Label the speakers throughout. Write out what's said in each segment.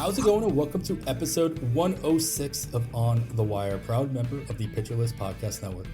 Speaker 1: How's it going? And welcome to episode 106 of On the Wire, proud member of the Pitcher List Podcast Network.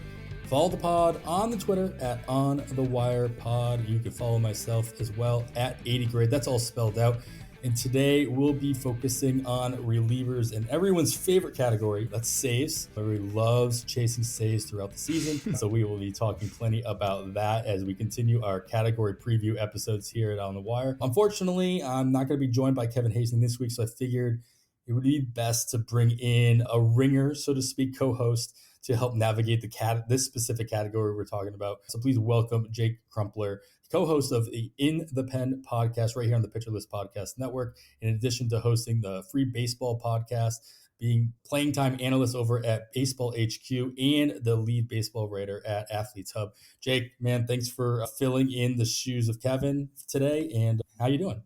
Speaker 1: Follow the pod on the Twitter at On the Wire Pod. You can follow myself as well at 80 grade. That's all spelled out. And today we'll be focusing on relievers in everyone's favorite category. That's saves. Everybody loves chasing saves throughout the season. So we will be talking plenty about that as we continue our category preview episodes here at On the Wire. Unfortunately, I'm not going to be joined by Kevin Hastings this week, so I figured it would be best to bring in a ringer, so to speak, co-host to help navigate this specific category we're talking about. So please welcome Jake Crumpler, co-host of the In the Pen podcast right here on the Pitcher List Podcast Network, in addition to hosting the free baseball podcast, being playing time analyst over at Baseball HQ and the lead baseball writer at Athletes Hub. Jake, man, thanks for filling in the shoes of Kevin today. And how you doing?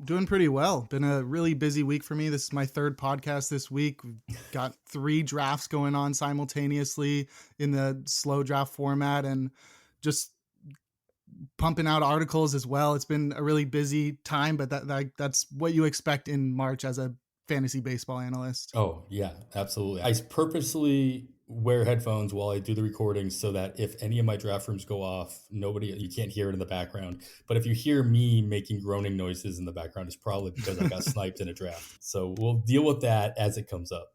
Speaker 2: Doing pretty well. Been a really busy week for me. This is my third podcast this week. We've got 3 drafts going on simultaneously in the slow draft format and just pumping out articles as well. It's been a really busy time, but that's what you expect in March as a fantasy baseball analyst.
Speaker 1: Oh, yeah, absolutely. I purposely wear headphones while I do the recording so that if any of my draft rooms go off, you can't hear it in the background. But if you hear me making groaning noises in the background, it's probably because I got sniped in a draft. So we'll deal with that as it comes up.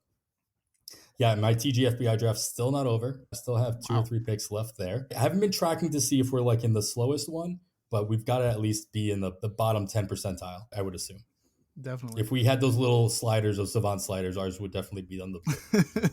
Speaker 1: Yeah, my TGFBI draft's still not over. I still have 2 or 3 picks left there. I haven't been tracking to see if we're like in the slowest one, but we've got to at least be in the bottom 10 percentile, I would assume.
Speaker 2: Definitely.
Speaker 1: If we had those little sliders, those savant sliders, ours would definitely be on the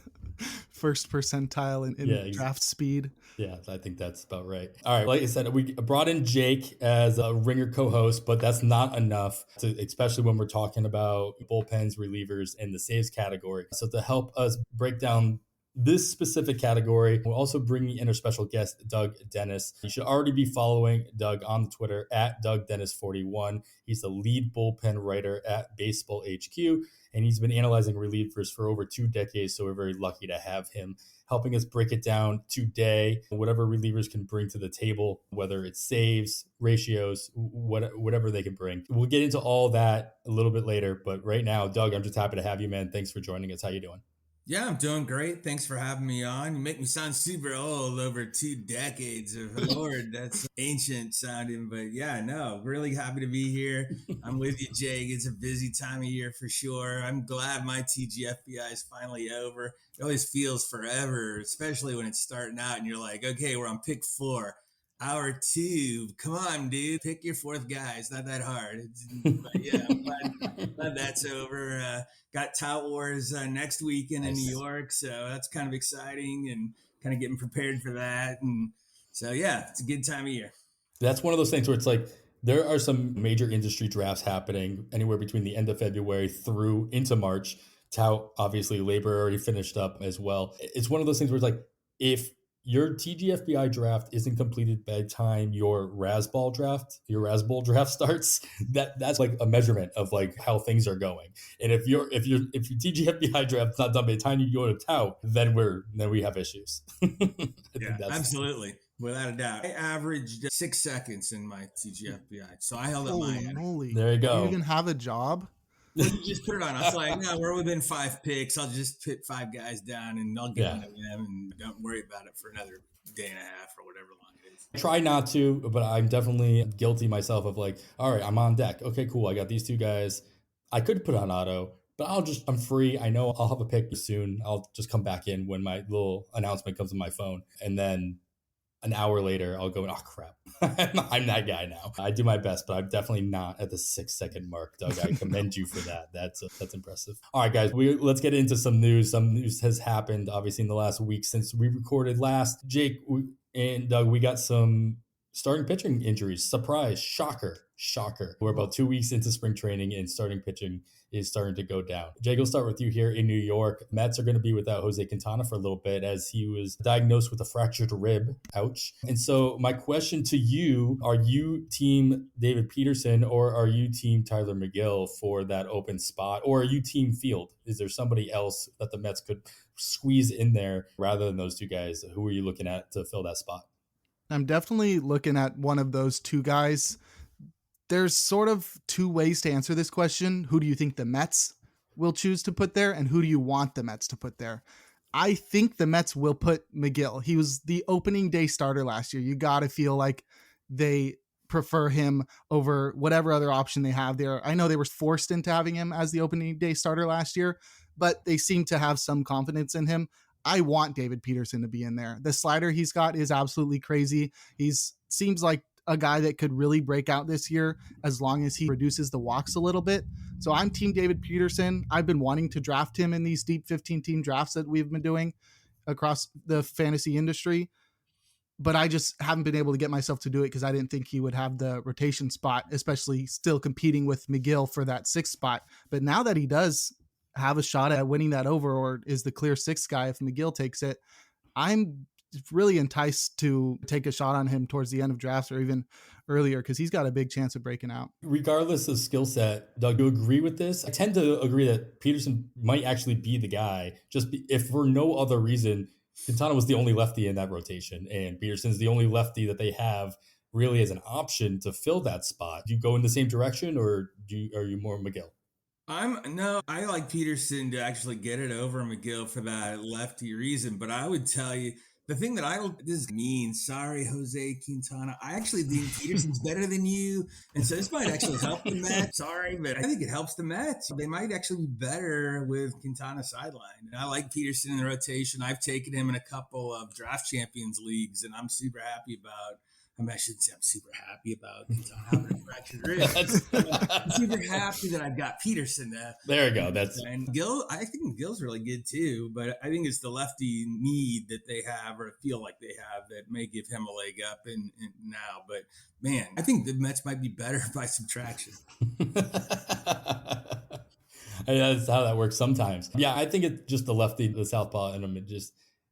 Speaker 2: first percentile in draft speed.
Speaker 1: Yeah, I think that's about right. All right, like I said, we brought in Jake as a ringer co-host, but that's not enough, especially when we're talking about bullpens, relievers, and the saves category. So to help us break down this specific category, we're also bringing in our special guest, Doug Dennis. You should already be following Doug on the Twitter at DougDennis41. He's the lead bullpen writer at Baseball HQ, and he's been analyzing relievers for over 2 decades, so we're very lucky to have him helping us break it down today, whatever relievers can bring to the table, whether it's saves, ratios, whatever they can bring. We'll get into all that a little bit later, but right now, Doug, I'm just happy to have you, man. Thanks for joining us. How you doing?
Speaker 3: Yeah, I'm doing great. Thanks for having me on. You make me sound super old, over 2 decades of Lord. That's ancient sounding, but yeah, no, really happy to be here. I'm with you, Jake. It's a busy time of year for sure. I'm glad my TGFBI is finally over. It always feels forever, especially when it's starting out and you're like, okay, we're on pick 4. Hour 2, come on, dude. Pick your 4th guy. It's not that hard. But yeah, I'm glad that's over. Got Tout Wars next weekend in New York, so that's kind of exciting and kind of getting prepared for that. And so, yeah, it's a good time of year.
Speaker 1: That's one of those things where it's like there are some major industry drafts happening anywhere between the end of February through into March. Tout, obviously, Labor already finished up as well. It's one of those things where it's like if your TGFBI draft isn't completed by the time your Razzball draft starts, that's like a measurement of like how things are going. And if your TGFBI draft's not done by the time you go to Tout, then we have issues.
Speaker 3: Yeah, absolutely. Without a doubt. I averaged 6 seconds in my TGFBI, so I held up my end.
Speaker 2: Holy.
Speaker 1: There you go.
Speaker 2: Do you even have a job?
Speaker 3: Just put it on. I was like, no, we're within 5 picks. I'll just put 5 guys down and I'll get one of them and don't worry about it for another day and a half or whatever long it is.
Speaker 1: I try not to, but I'm definitely guilty myself of like, all right, I'm on deck. Okay, cool. I got these 2 guys. I could put on auto, but I'm free. I know I'll have a pick soon. I'll just come back in when my little announcement comes on my phone. And then an hour later, I'll go, oh, crap. I'm that guy now. I do my best, but I'm definitely not at the 6-second mark, Doug. I commend you for that. That's impressive. All right, guys, let's get into some news. Some news has happened, obviously, in the last week since we recorded last. Jake and Doug, we got some starting pitching injuries. Surprise. Shocker. We're about 2 weeks into spring training and starting pitching is starting to go down. Jake, we'll start with you here in New York. Mets are going to be without Jose Quintana for a little bit as he was diagnosed with a fractured rib. Ouch. And so my question to you, are you team David Pederson or are you team Tyler Megill for that open spot? Or are you team Field? Is there somebody else that the Mets could squeeze in there rather than those 2 guys? Who are you looking at to fill that spot?
Speaker 2: I'm definitely looking at one of those 2 guys. There's sort of two ways to answer this question. Who do you think the Mets will choose to put there, and who do you want the Mets to put there? I think the Mets will put Megill. He was the opening day starter last year. You got to feel like they prefer him over whatever other option they have there. I know they were forced into having him as the opening day starter last year, but they seem to have some confidence in him. I want David Pederson to be in there. The slider he's got is absolutely crazy. He's seems like a guy that could really break out this year as long as he reduces the walks a little bit. So I'm team David Pederson. I've been wanting to draft him in these deep 15 team drafts that we've been doing across the fantasy industry, but I just haven't been able to get myself to do it because I didn't think he would have the rotation spot, especially still competing with Megill for that sixth spot. But now that he does have a shot at winning that over, or is the clear sixth guy if Megill takes it, I'm really enticed to take a shot on him towards the end of drafts or even earlier because he's got a big chance of breaking out.
Speaker 1: Regardless of skill set, Doug, do you agree with this? I tend to agree that Pederson might actually be the guy, if for no other reason. Quintana was the only lefty in that rotation, and Pederson's the only lefty that they have really as an option to fill that spot. Do you go in the same direction, or are you more Megill?
Speaker 3: I like Pederson to actually get it over Megill for that lefty reason. But I would tell you the thing that this is mean. Sorry, Jose Quintana. I actually think Pederson's better than you. And so this might actually help the Mets. Sorry, but I think it helps the Mets. They might actually be better with Quintana sideline. And I like Pederson in the rotation. I've taken him in a couple of draft champions leagues, and I'm super happy about. I shouldn't say I'm super happy about having a fractured wrist. I'm super happy that I've got Pederson there.
Speaker 1: There you go.
Speaker 3: And Gill. I think Gill's really good too, but I think it's the lefty need that they have or feel like they have that may give him a leg up in now. But man, I think the Mets might be better by subtraction.
Speaker 1: That's how that works sometimes. Yeah, I think it's just the lefty, the southpaw, and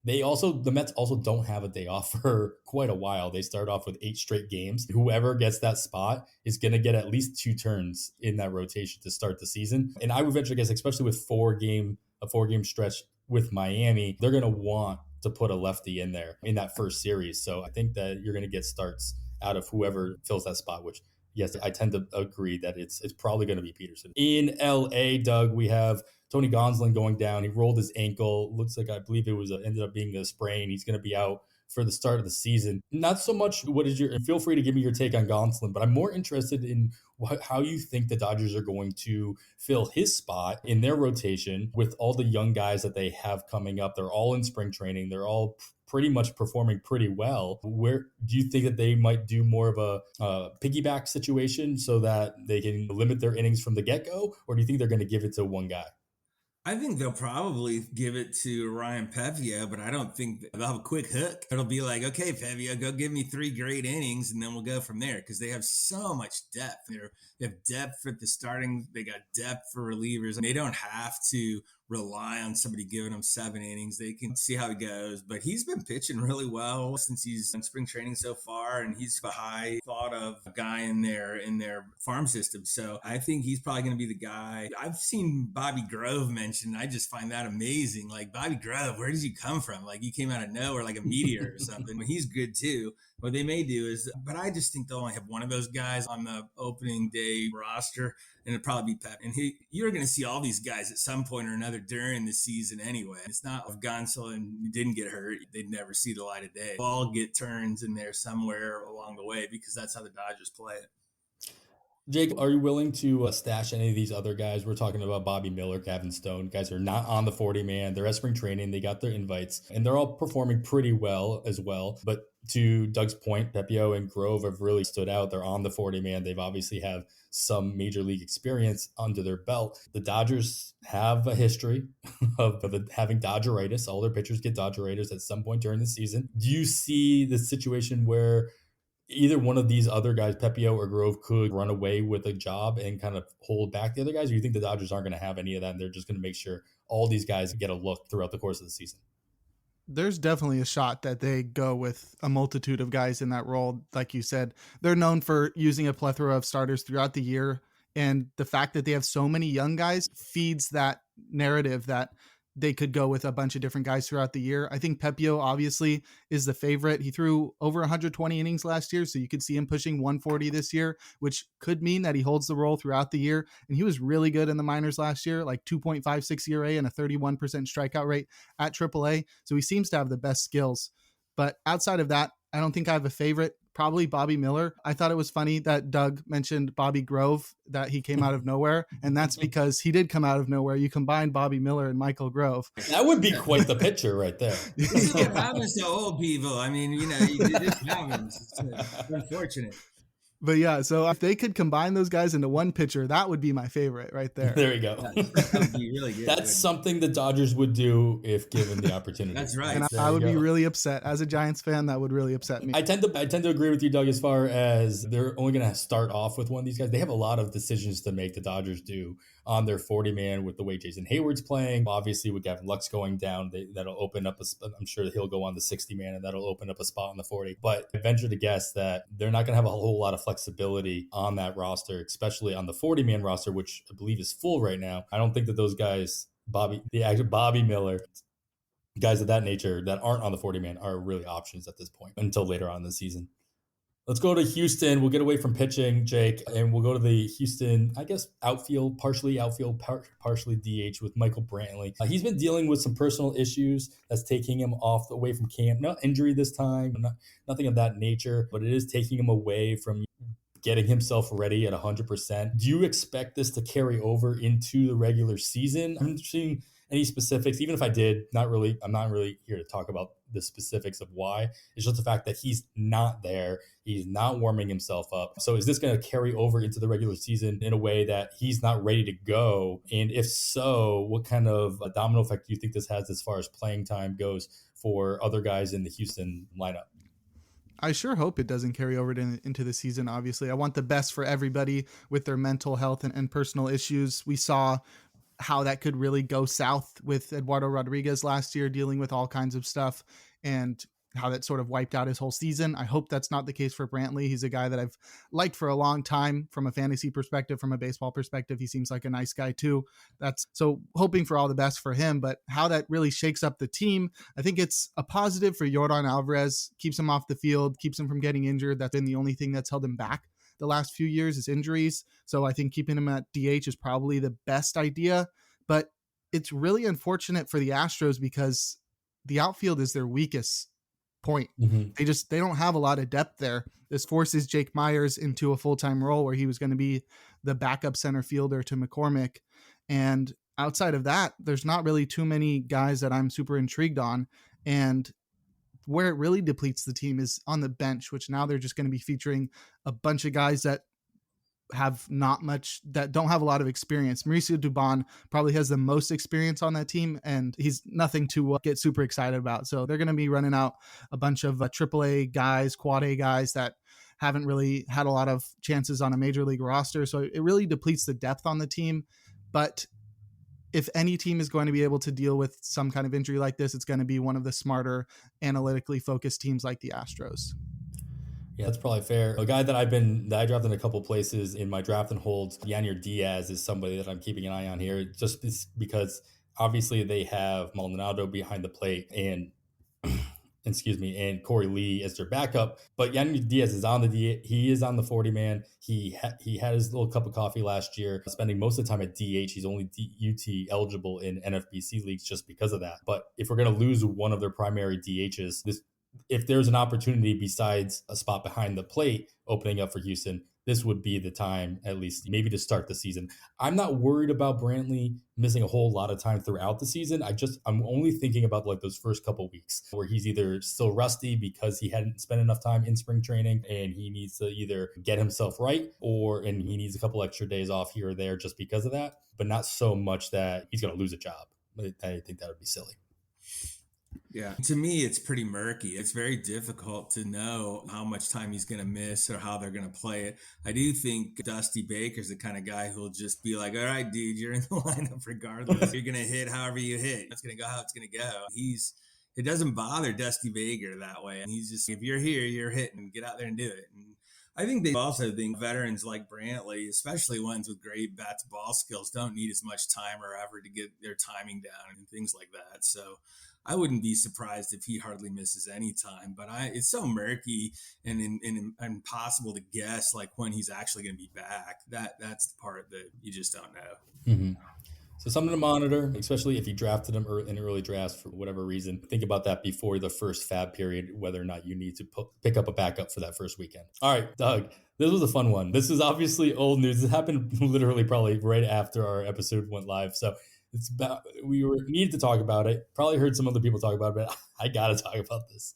Speaker 1: the Mets also don't have a day off for quite a while. They start off with 8 straight games. Whoever gets that spot is going to get at least 2 turns in that rotation to start the season. And I would venture to guess, especially with a 4-game stretch with Miami, they're going to want to put a lefty in there in that first series. So I think that you're going to get starts out of whoever fills that spot, which, yes, I tend to agree that it's probably going to be Pederson. In LA, Doug, we have Tony Gonsolin going down. He rolled his ankle. Looks like, I believe it was ended up being a sprain. He's going to be out for the start of the season. Not so much feel free to give me your take on Gonsolin, but I'm more interested in how you think the Dodgers are going to fill his spot in their rotation with all the young guys that they have coming up. They're all in spring training. They're all pretty much performing pretty well. Where do you think that they might do more of a piggyback situation so that they can limit their innings from the get-go? Or do you think they're going to give it to one guy?
Speaker 3: I think they'll probably give it to Ryan Pevia, but I don't think they'll have a quick hook. It'll be like, okay, Pevia, go give me 3 great innings, and then we'll go from there because they have so much depth. They have depth at the starting. They got depth for relievers, and they don't have to rely on somebody giving them 7 innings. They can see how it goes, but he's been pitching really well since he's in spring training so far, and he's a high thought of guy in their farm system. So I think he's probably going to be the guy. I've seen Bobby Grove mentioned. I just find that amazing. Like, Bobby Grove, where did you come from? Like, you came out of nowhere like a meteor or something. But he's good too. What they may do is, but I just think they'll only have one of those guys on the opening day roster, and it'll probably be Pep. And you're going to see all these guys at some point or another during the season anyway. It's not if Gonsolin didn't get hurt, they'd never see the light of day. They'll all get turns in there somewhere along the way because that's how the Dodgers play it.
Speaker 1: Jake, are you willing to stash any of these other guys? We're talking about Bobby Miller, Gavin Stone. Guys are not on the 40-man. They're at spring training. They got their invites, and they're all performing pretty well as well. But to Doug's point, Pepio and Grove have really stood out. They're on the 40-man. They've obviously have some major league experience under their belt. The Dodgers have a history of having Dodgeritis. All their pitchers get Dodgeritis at some point during the season. Do you see the situation where either one of these other guys, Pepio or Grove, could run away with a job and kind of hold back the other guys? Or do you think the Dodgers aren't going to have any of that and they're just going to make sure all these guys get a look throughout the course of the season?
Speaker 2: There's definitely a shot that they go with a multitude of guys in that role. Like you said, they're known for using a plethora of starters throughout the year. And the fact that they have so many young guys feeds that narrative that they could go with a bunch of different guys throughout the year. I think Pepio obviously is the favorite. He threw over 120 innings last year, so you could see him pushing 140 this year, which could mean that he holds the role throughout the year. And he was really good in the minors last year, like 2.56 ERA and a 31% strikeout rate at AAA. So he seems to have the best skills. But outside of that, I don't think I have a favorite. Probably Bobby Miller. I thought it was funny that Doug mentioned Bobby Grove, that he came out of nowhere. And that's because he did come out of nowhere. You combine Bobby Miller and Michael Grove.
Speaker 1: That would be quite the picture right there.
Speaker 3: This is what happens to old people. I mean, it just happens. It's unfortunate.
Speaker 2: But yeah, so if they could combine those guys into one pitcher, that would be my favorite right there.
Speaker 1: There you go.
Speaker 3: That would be really good.
Speaker 1: That's something the Dodgers would do if given the opportunity.
Speaker 3: That's right.
Speaker 2: And I would be really upset. As a Giants fan, that would really upset me.
Speaker 1: I tend to agree with you, Doug, as far as they're only going to start off with one of these guys. They have a lot of decisions to make, the Dodgers do, on their 40-man with the way Jason Hayward's playing. Obviously, with Gavin Lux going down, that'll open up I'm sure he'll go on the 60-man, and that'll open up a spot on the 40. But I venture to guess that they're not going to have a whole lot of flexibility on that roster, especially on the 40-man roster, which I believe is full right now. I don't think that those guys, Bobby Miller, guys of that nature that aren't on the 40-man are really options at this point until later on in the season. Let's go to Houston. We'll get away from pitching, Jake, and we'll go to the Houston, I guess, partially outfield, partially DH with Michael Brantley. He's been dealing with some personal issues that's taking him away from camp. Not injury this time, nothing of that nature, but it is taking him away from getting himself ready at 100%. Do you expect this to carry over into the regular season? I'm not seeing any specifics, even if I did, I'm not really here to talk about the specifics of why. It's just the fact that he's not there. He's not warming himself up. So is this going to carry over into the regular season in a way that he's not ready to go? And if so, what kind of a domino effect do you think this has as far as playing time goes for other guys in the Houston lineup?
Speaker 2: I sure hope it doesn't carry over into the season. Obviously, I want the best for everybody with their mental health and personal issues. We saw how that could really go south with Eduardo Rodriguez last year, dealing with all kinds of stuff, and how that sort of wiped out his whole season. I hope that's not the case for Brantley. He's a guy that I've liked for a long time from a fantasy perspective, from a baseball perspective. He seems like a nice guy too. That's so hoping for all the best for him, but how that really shakes up the team. I think it's a positive for Yordan Alvarez, keeps him off the field, keeps him from getting injured. That's been the only thing that's held him back the last few years is injuries. So I think keeping him at DH is probably the best idea, but it's really unfortunate for the Astros because the outfield is their weakest point. Mm-hmm. They don't have a lot of depth there. This forces Jake Myers into a full-time role where he was going to be the backup center fielder to McCormick. And outside of that, there's not really too many guys that I'm super intrigued on. And where it really depletes the team is on the bench, which now they're just going to be featuring a bunch of guys that have not much, that don't have a lot of experience. Mauricio Dubon probably has the most experience on that team, and he's nothing to get super excited about. So they're going to be running out a bunch of AAA guys, quad A guys that haven't really had a lot of chances on a major league roster. So it really depletes the depth on the team. But if any team is going to be able to deal with some kind of injury like this, it's going to be one of the smarter, analytically focused teams like the Astros.
Speaker 1: Yeah, that's probably fair. A guy that I drafted in a couple places in my draft and holds, Yanyer Diaz, is somebody that I'm keeping an eye on here, just because obviously they have Maldonado behind the plate and and Corey Lee as their backup. But Yanyer Diaz is on he is on the 40-man. He had his little cup of coffee last year, spending most of the time at DH. He's only UT eligible in NFBC leagues just because of that. But if we're going to lose one of their primary DHs, if there's an opportunity besides a spot behind the plate opening up for Houston, this would be the time, at least maybe to start the season. I'm not worried about Brantley missing a whole lot of time throughout the season. I'm only thinking about like those first couple weeks where he's either still rusty because he hadn't spent enough time in spring training and he needs to either get himself right and he needs a couple extra days off here or there just because of that, but not so much that he's going to lose a job. I think that would be silly.
Speaker 3: Yeah. To me, it's pretty murky. It's very difficult to know how much time he's going to miss or how they're going to play it. I do think Dusty Baker's the kind of guy who'll just be like, all right, dude, you're in the lineup regardless. You're going to hit however you hit. It's going to go how it's going to go. It doesn't bother Dusty Baker that way. And he's just, if you're here, you're hitting. Get out there and do it. And I think they also think veterans like Brantley, especially ones with great bat to ball skills, don't need as much time or effort to get their timing down and things like that. So I wouldn't be surprised if he hardly misses any time. But it's so murky and impossible to guess like when he's actually going to be back. That's the part that you just don't know.
Speaker 1: Mm-hmm. So something to monitor, especially if you drafted him in early drafts for whatever reason. Think about that before the first fab period, whether or not you need to pick up a backup for that first weekend. All right, Doug, this was a fun one. This is obviously old news. It happened literally probably right after our episode went live. So we needed to talk about it. Probably heard some other people talk about it, but I got to talk about this.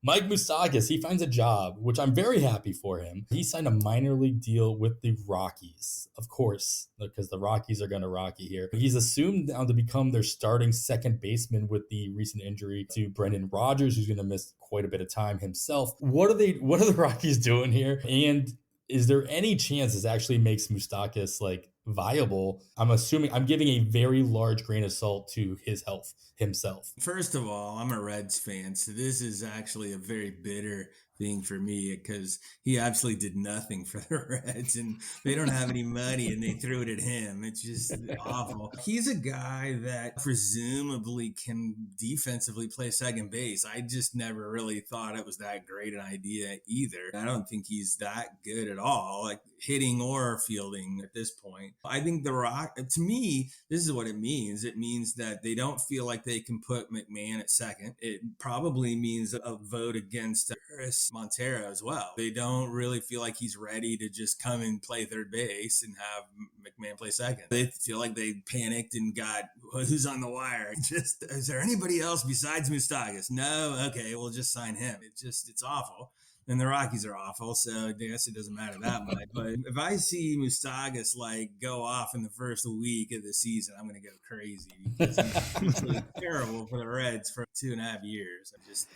Speaker 1: Mike Moustakas, he finds a job, which I'm very happy for him. He signed a minor league deal with the Rockies, of course, because the Rockies are going to Rocky here. He's assumed now to become their starting second baseman with the recent injury to Brendan Rodgers, who's going to miss quite a bit of time himself. What are the Rockies doing here? And is there any chance this actually makes Moustakas like viable? I'm giving a very large grain of salt to his health himself.
Speaker 3: First of all, I'm a Reds fan, so this is actually a very bitter thing for me because he absolutely did nothing for the Reds and they don't have any money and they threw it at him. It's just awful. He's a guy that presumably can defensively play second base. I just never really thought it was that great an idea either. I don't think he's that good at all, like hitting or fielding at this point. I think to me, this is what it means. It means that they don't feel like they can put McMahon at second. It probably means a vote against Harris Montero as well. They don't really feel like he's ready to just come and play third base and have McMahon play second. They feel like they panicked and got who's on the wire. Is there anybody else besides Moustakas? No, okay, we'll just sign him. It's awful. And the Rockies are awful, so I guess it doesn't matter that much. But if I see Moustakas like go off in the first week of the season, I'm going to go crazy because he's really terrible for the Reds for 2.5 years. I'm just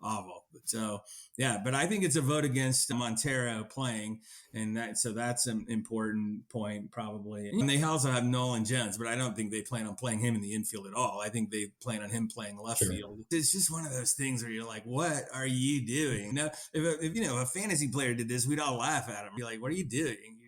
Speaker 3: awful. So yeah, but I think it's a vote against Montero playing, and that's an important point probably. And they also have Nolan Jones, but I don't think they plan on playing him in the infield at all. I think they plan on him playing left field. It's just one of those things where you're like, what are you doing? You know, if a fantasy player did this, we'd all laugh at him. Be like, what are you doing?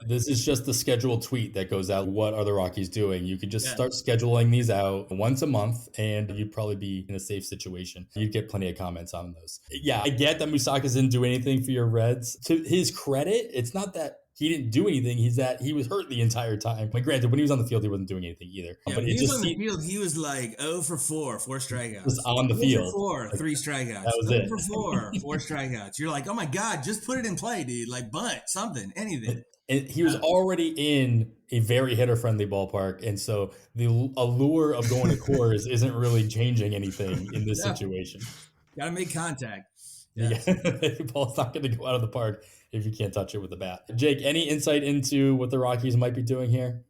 Speaker 1: This is just the scheduled tweet that goes out. What are the Rockies doing? You could just start scheduling these out once a month and you'd probably be in a safe situation. You'd get plenty of comments on those. Yeah, I get that Moustakas didn't do anything for your Reds. To his credit, it's not that he didn't do anything. He's that he was hurt the entire time. Like, granted, when he was on the field, he wasn't doing anything either.
Speaker 3: Yeah,
Speaker 1: but
Speaker 3: he was on the field. He was like 0 for 4 strikeouts.
Speaker 1: Just on the field.
Speaker 3: 0 for 4, 3 strikeouts.
Speaker 1: That was
Speaker 3: 0
Speaker 1: it.
Speaker 3: for 4, 4 strikeouts. You're like, oh my God, just put it in play, dude. Like bunt, something, anything.
Speaker 1: And he was already in a very hitter-friendly ballpark, and so the allure of going to Coors isn't really changing anything in this situation.
Speaker 3: Got to make contact.
Speaker 1: Yeah. Ball's not going to go out of the park if you can't touch it with a bat. Jake, any insight into what the Rockies might be doing here?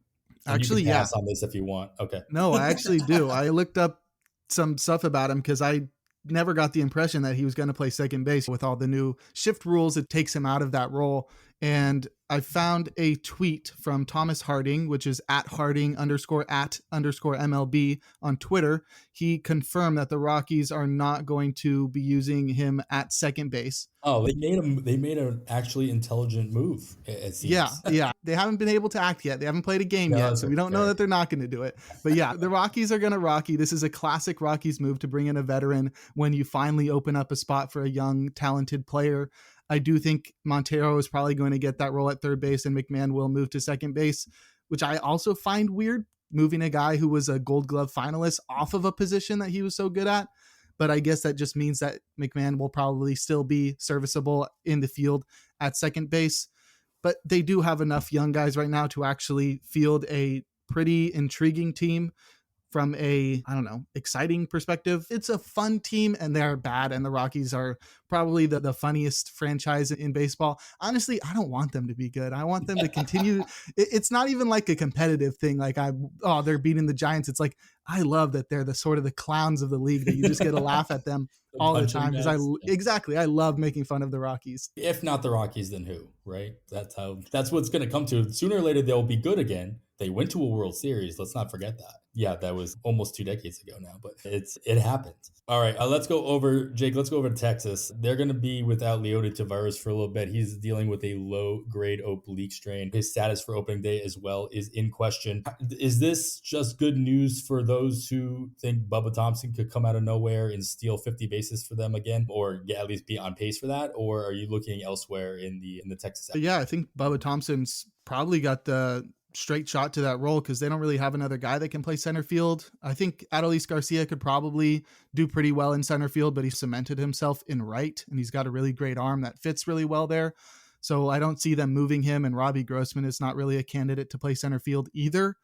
Speaker 1: And
Speaker 2: actually,
Speaker 1: you can pass on this if you want. Okay.
Speaker 2: No, I actually do. I looked up some stuff about him because I never got the impression that he was going to play second base. With all the new shift rules, it takes him out of that role. And I found a tweet from Thomas Harding, which is at Harding_@_MLB on Twitter. He confirmed that the Rockies are not going to be using him at second base.
Speaker 1: Oh, they made an actually intelligent move. It seems.
Speaker 2: Yeah. They haven't been able to act yet. They haven't played a game yet, so we don't know that they're not going to do it. But yeah, the Rockies are going to Rocky. This is a classic Rockies move to bring in a veteran when you finally open up a spot for a young, talented player. I do think Montero is probably going to get that role at third base and McMahon will move to second base, which I also find weird, moving a guy who was a Gold Glove finalist off of a position that he was so good at. But I guess that just means that McMahon will probably still be serviceable in the field at second base. But they do have enough young guys right now to actually field a pretty intriguing team from a, exciting perspective. It's a fun team and they're bad. And the Rockies are probably the funniest franchise in baseball. Honestly, I don't want them to be good. I want them to continue. It's not even like a competitive thing. Like they're beating the Giants. It's like, I love that they're the sort of the clowns of the league that you just get to laugh at them all the time. Because I love making fun of the Rockies.
Speaker 1: If not the Rockies, then who, right? That's what's going to come to. Sooner or later, they'll be good again. They went to a World Series. Let's not forget that. Yeah, that was almost 2 decades ago now, but it happened. All right, let's go over to Texas. they're going to be without Leody Taveras for a little bit. He's dealing with a low-grade oblique strain. His status for opening day as well is in question. Is this just good news for those who think Bubba Thompson could come out of nowhere and steal 50 bases for them again, or at least be on pace for that? Or are you looking elsewhere in the Texas?
Speaker 2: Yeah, I think Bubba Thompson's probably got the straight shot to that role because they don't really have another guy that can play center field. I think Adolis Garcia could probably do pretty well in center field, but he cemented himself in right, and he's got a really great arm that fits really well there. So I don't see them moving him, and Robbie Grossman is not really a candidate to play center field either.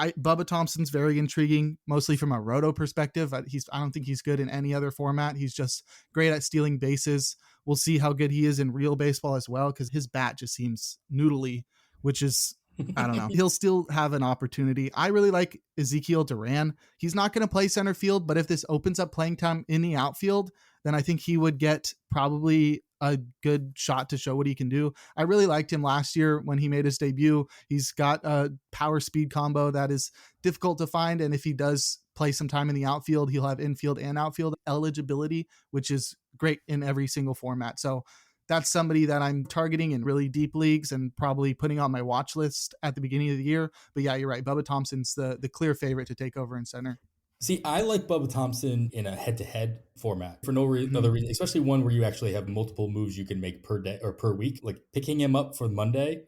Speaker 2: Bubba Thompson's very intriguing, mostly from a roto perspective. I don't think he's good in any other format. He's just great at stealing bases. We'll see how good he is in real baseball as well, because his bat just seems noodly, which is, I don't know. He'll still have an opportunity. I really like Ezekiel Duran. He's not going to play center field, but if this opens up playing time in the outfield, then I think he would get probably a good shot to show what he can do. I really liked him last year when he made his debut. He's got a power speed combo that is difficult to find. And if he does play some time in the outfield, he'll have infield and outfield eligibility, which is great in every single format. So that's somebody that I'm targeting in really deep leagues and probably putting on my watch list at the beginning of the year. But yeah, you're right. Bubba Thompson's the clear favorite to take over in center.
Speaker 1: See, I like Bubba Thompson in a head-to-head format for no other reason, especially one where you actually have multiple moves you can make per day or per week. Like picking him up for Monday,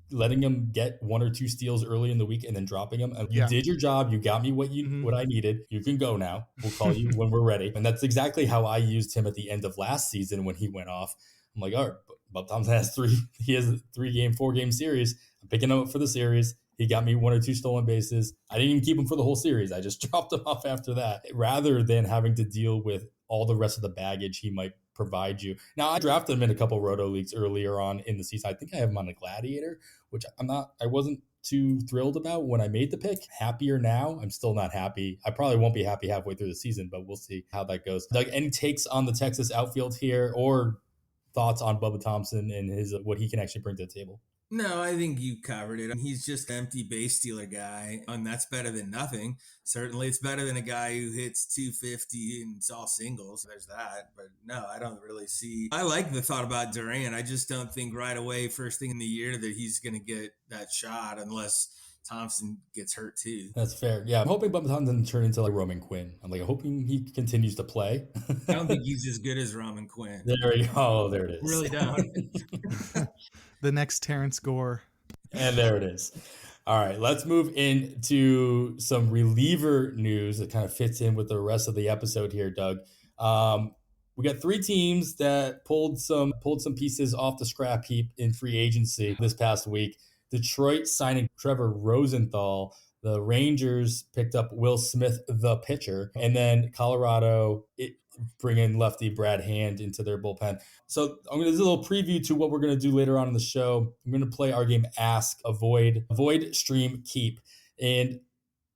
Speaker 1: letting him get 1 or 2 steals early in the week, and then dropping him. You did your job. You got me what I needed. You can go now. We'll call you when we're ready. And that's exactly how I used him at the end of last season when he went off. I'm like, all right, Bubba Thompson has he has a 4-game series. I'm picking him up for the series. He got me 1 or 2 stolen bases. I didn't even keep him for the whole series. I just dropped him off after that, rather than having to deal with all the rest of the baggage he might provide you. Now, I drafted him in a couple roto leagues earlier on in the season. I think I have him on a Gladiator, which I wasn't too thrilled about when I made the pick. Happier now. I'm still not happy. I probably won't be happy halfway through the season, but we'll see how that goes. Doug, any takes on the Texas outfield here, or thoughts on Bubba Thompson and what he can actually bring to the table?
Speaker 3: No, I think you covered it. He's just an empty base stealer guy, and that's better than nothing. Certainly, it's better than a guy who hits 250 and it's all singles. There's that. But no, I don't really see. I like the thought about Duran. I just don't think right away, first thing in the year, that he's going to get that shot unless Thompson gets hurt too.
Speaker 1: That's fair. Yeah, I'm hoping Bubba Thompson doesn't turn into like Roman Quinn. I'm hoping he continues to play.
Speaker 3: I don't think he's as good as Roman Quinn.
Speaker 1: There you go. There it is.
Speaker 3: Really don't.
Speaker 2: The next Terrence Gore.
Speaker 1: And there it is. All right, let's move into some reliever news that kind of fits in with the rest of the episode here, Doug. We got 3 teams that pulled some pieces off the scrap heap in free agency this past week. Detroit signing Trevor Rosenthal. The Rangers picked up Will Smith, the pitcher. And then Colorado bringing lefty Brad Hand into their bullpen. So I'm going to do a little preview to what we're going to do later on in the show. I'm going to play our game Ask, Avoid, Stream, Keep. And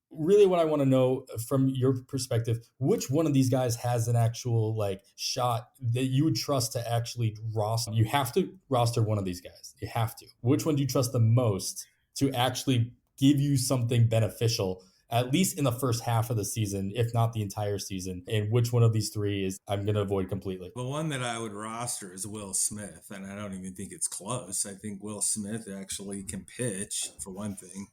Speaker 1: really what I want to know from your perspective, which one of these guys has an actual shot that you would trust to actually roster? You have to roster one of these guys. You have to. Which one do you trust the most to actually give you something beneficial, at least in the first half of the season, if not the entire season? And which one of these 3 is I'm going to avoid completely?
Speaker 3: The one that I would roster is Will Smith, and I don't even think it's close. I think Will Smith actually can pitch, for one thing,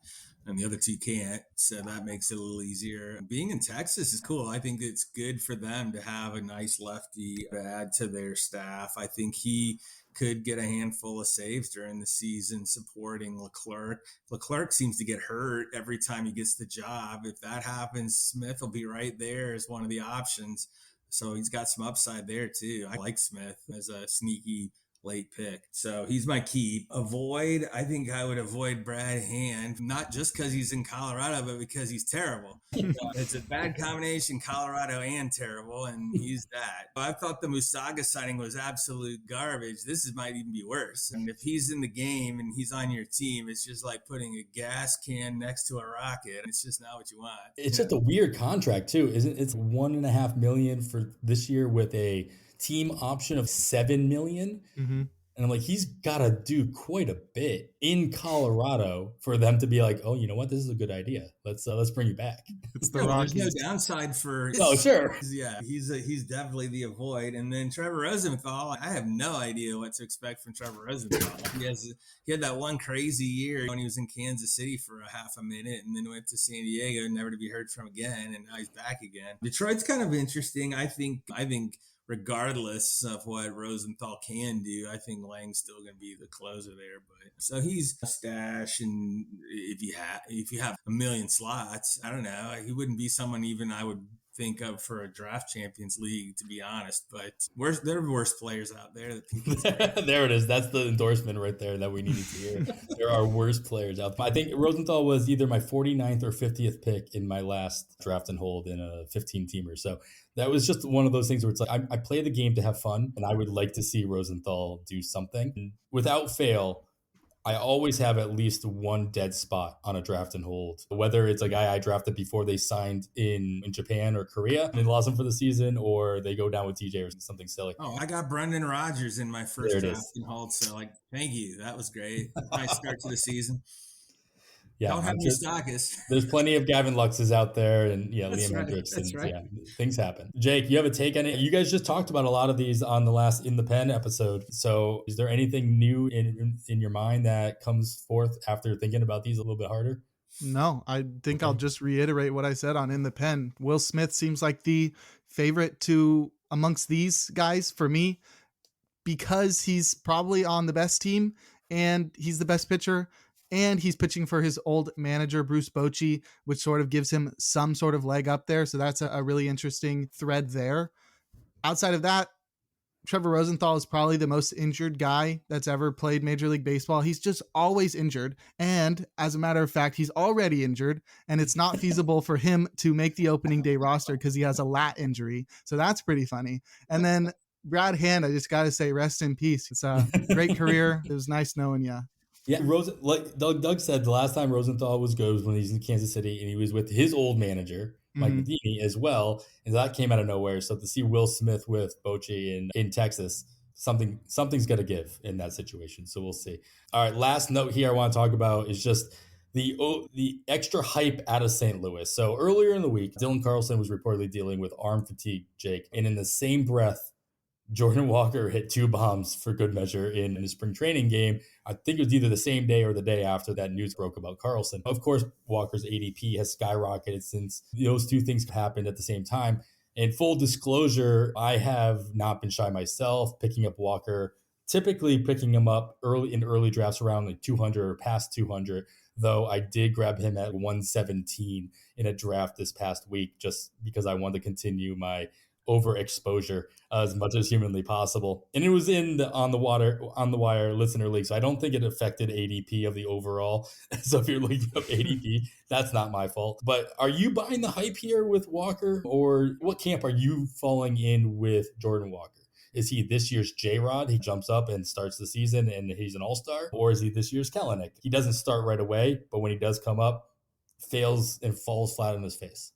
Speaker 3: and the other 2 can't, so that makes it a little easier. Being in Texas is cool. I think it's good for them to have a nice lefty to add to their staff. I think he could get a handful of saves during the season supporting Leclerc. Leclerc seems to get hurt every time he gets the job. If that happens, Smith will be right there as one of the options. So he's got some upside there too. I like Smith as a sneaky late pick. So he's my keep. Avoid, I think I would avoid Brad Hand, not just because he's in Colorado, but because he's terrible. It's a bad combination, Colorado and terrible, and he's that. I thought the Musaga signing was absolute garbage. This might even be worse. And if he's in the game and he's on your team, it's just like putting a gas can next to a rocket. It's just not what you want.
Speaker 1: It's just a weird contract too, isn't it? It's $1.5 million for this year with a team option of $7 million.
Speaker 2: Mm-hmm.
Speaker 1: And I'm like, he's got to do quite a bit in Colorado for them to be like, oh, you know what? This is a good idea. Let's bring you back.
Speaker 2: It's the
Speaker 3: Yeah, well, there's no
Speaker 2: Rockies.
Speaker 3: downside for.
Speaker 1: Oh, sure.
Speaker 3: Yeah, he's definitely the avoid. And then Trevor Rosenthal, I have no idea what to expect from Trevor Rosenthal. He had that one crazy year when he was in Kansas City for a half a minute, and then went to San Diego, never to be heard from again, and now he's back again. Detroit's kind of interesting. I think regardless of what Rosenthal can do, I think Lang's still going to be the closer there. But so he's a stash, and if you have a million slots, I don't know, he wouldn't be someone even I would think of for a draft Champions League, to be honest. But there are worse players out there that people
Speaker 1: There it is. That's the endorsement right there that we needed to hear. There are worse players out there. I think Rosenthal was either my 49th or 50th pick in my last draft and hold in a 15-teamer. So that was just one of those things where it's like, I play the game to have fun, and I would like to see Rosenthal do something. And without fail, I always have at least one dead spot on a draft and hold, whether it's a guy I drafted before they signed in Japan or Korea and lost him for the season, or they go down with TJ or something silly.
Speaker 3: Oh, I got Brendan Rodgers in my first draft and hold. So, thank you. That was great. Nice start to the season.
Speaker 1: Yeah,
Speaker 3: don't have any stockers.
Speaker 1: There's plenty of Gavin Luxes out there, and
Speaker 3: That's
Speaker 1: Liam
Speaker 3: right.
Speaker 1: Hendricks.
Speaker 3: That's right.
Speaker 1: Yeah, things happen. Jake, you have a take on it? You guys just talked about a lot of these on the last In the Pen episode. So is there anything new in your mind that comes forth after thinking about these a little bit harder?
Speaker 2: No, I think I'll just reiterate what I said on In the Pen. Will Smith seems like the favorite to amongst these guys for me because he's probably on the best team and he's the best pitcher. And he's pitching for his old manager, Bruce Bochy, which sort of gives him some sort of leg up there. So that's a really interesting thread there. Outside of that, Trevor Rosenthal is probably the most injured guy that's ever played Major League Baseball. He's just always injured. And as a matter of fact, he's already injured, and it's not feasible for him to make the opening day roster because he has a lat injury. So that's pretty funny. And then Brad Hand, I just got to say, rest in peace. It's a great career. It was nice knowing you.
Speaker 1: Yeah, like Doug said, the last time Rosenthal was good was when he was in Kansas City, and he was with his old manager, Mike Medini, as well, and that came out of nowhere. So to see Will Smith with Bochy in Texas, something's got to give in that situation. So we'll see. All right, last note here I want to talk about is just the extra hype out of St. Louis. So earlier in the week, Dylan Carlson was reportedly dealing with arm fatigue, Jake, and in the same breath, Jordan Walker hit 2 bombs for good measure in the spring training game. I think it was either the same day or the day after that news broke about Carlson. Of course, Walker's ADP has skyrocketed since those two things happened at the same time. In full disclosure, I have not been shy myself picking up Walker, typically picking him up early drafts around like 200 or past 200, though I did grab him at 117 in a draft this past week just because I wanted to continue my overexposure as much as humanly possible. And it was in the on the wire listener league. So I don't think it affected ADP of the overall. So if you're looking up ADP, that's not my fault. But are you buying the hype here with Walker, or what camp are you falling in with Jordan Walker? Is he this year's J-Rod? He jumps up and starts the season and he's an all-star? Or is he this year's Kelenic? He doesn't start right away, but when he does come up, fails and falls flat on his face.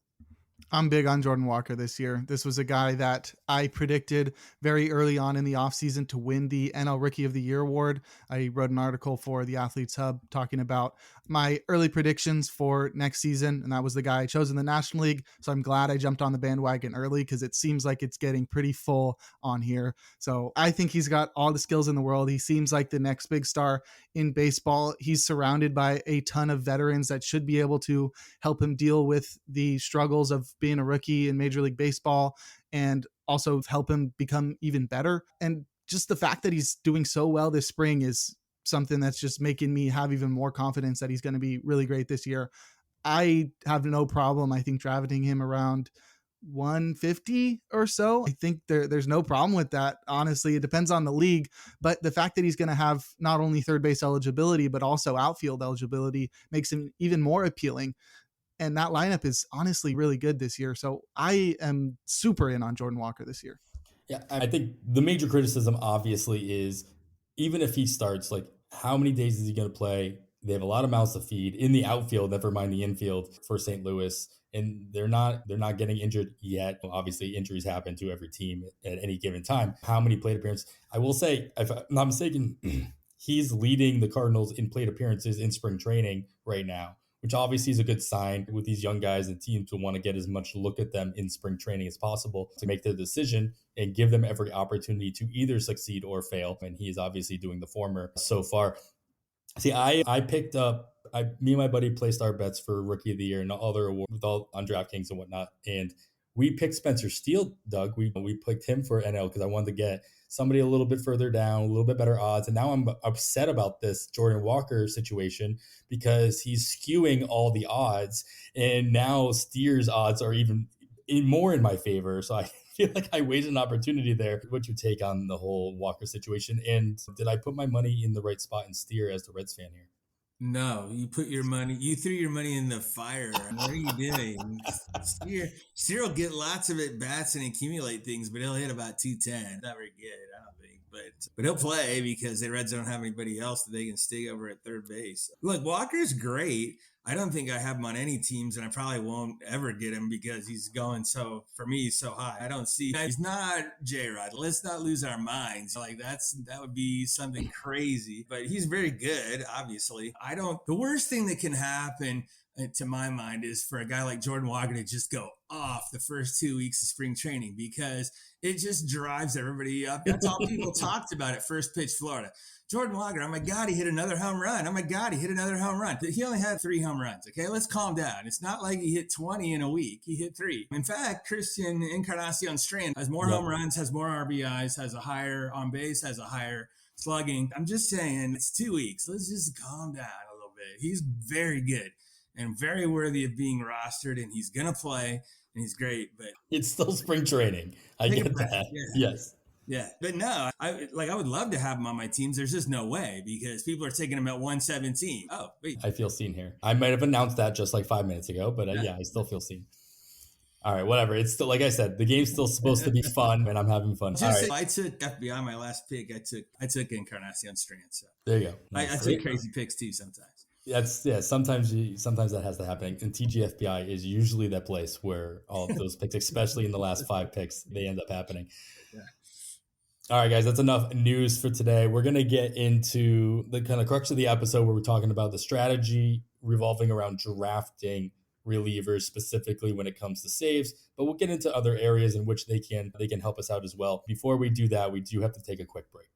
Speaker 2: I'm big on Jordan Walker this year. This was a guy that I predicted very early on in the offseason to win the NL Rookie of the Year award. I wrote an article for the Athletes Hub talking about my early predictions for next season, and that was the guy I chose in the National League. So I'm glad I jumped on the bandwagon early because it seems like it's getting pretty full on here. So I think he's got all the skills in the world. He seems like the next big star in baseball. He's surrounded by a ton of veterans that should be able to help him deal with the struggles of being a rookie in Major League Baseball and also help him become even better. And just the fact that he's doing so well this spring is something that's just making me have even more confidence that he's going to be really great this year. I have no problem, I think, drafting him around 150 or so. I think there's no problem with that. Honestly, it depends on the league, but the fact that he's going to have not only third base eligibility, but also outfield eligibility makes him even more appealing. And that lineup is honestly really good this year. So I am super in on Jordan Walker this year.
Speaker 1: Yeah, I think the major criticism obviously is even if he starts, like how many days is he going to play? They have a lot of mouths to feed in the outfield, never mind the infield for St. Louis. And they're not getting injured yet. Obviously, injuries happen to every team at any given time. How many plate appearances? I will say, if I'm not mistaken, he's leading the Cardinals in plate appearances in spring training right now, which obviously is a good sign with these young guys and teams to want to get as much look at them in spring training as possible to make the decision and give them every opportunity to either succeed or fail. And he is obviously doing the former so far. See, I picked up, me and my buddy placed our bets for Rookie of the Year and other awards with all on DraftKings and whatnot. And we picked Spencer Steele, Doug. We picked him for NL because I wanted to get somebody a little bit further down, a little bit better odds. And now I'm upset about this Jordan Walker situation because he's skewing all the odds. And now Steer's odds are even more in my favor. So I feel like I wasted an opportunity there. What's your take on the whole Walker situation? And did I put my money in the right spot and Steer as the Reds fan here?
Speaker 3: No, you threw your money in the fire. What are you doing? Steer will get lots of at bats and accumulate things, but he'll hit about 210. Not very good, I don't think. But he'll play because the Reds don't have anybody else that they can stick over at third base. Look, Walker's great. I don't think I have him on any teams, and I probably won't ever get him because he's going so high. I don't see he's not J-Rod. Let's not lose our minds. Like that would be something crazy. But he's very good, obviously. The worst thing that can happen to my mind is for a guy like Jordan Walker to just go off the first 2 weeks of spring training because it just drives everybody up. That's all people talked about at First Pitch Florida. Jordan Walker, oh my God, he hit another home run. Oh my God, he hit another home run. He only had 3 home runs. Okay, let's calm down. It's not like he hit 20 in a week. He hit 3. In fact, Christian Encarnacion Strand has more home runs, has more RBIs, has a higher on base, has a higher slugging. I'm just saying it's 2 weeks. Let's just calm down a little bit. He's very good and very worthy of being rostered, and he's going to play, and he's great. But
Speaker 1: it's still spring training. I get that. Yeah. Yes.
Speaker 3: Yeah, but no, I would love to have him on my teams. There's just no way because people are taking him at 117. Oh, wait.
Speaker 1: I feel seen here. I might have announced that just like 5 minutes ago, but yeah, I still feel seen. All right, whatever. It's still, like I said, the game's still supposed to be fun, and I'm having fun.
Speaker 3: All right. I took FBI my last pick. I took Encarnacion Strand. So
Speaker 1: there you go. Nice.
Speaker 3: I take crazy picks too sometimes.
Speaker 1: Sometimes that has to happen. And TGFBI is usually that place where all of those picks, especially in the last 5 picks, they end up happening. Yeah. All right, guys, that's enough news for today. We're going to get into the kind of crux of the episode where we're talking about the strategy revolving around drafting relievers, specifically when it comes to saves, but we'll get into other areas in which they can help us out as well. Before we do that, we do have to take a quick break.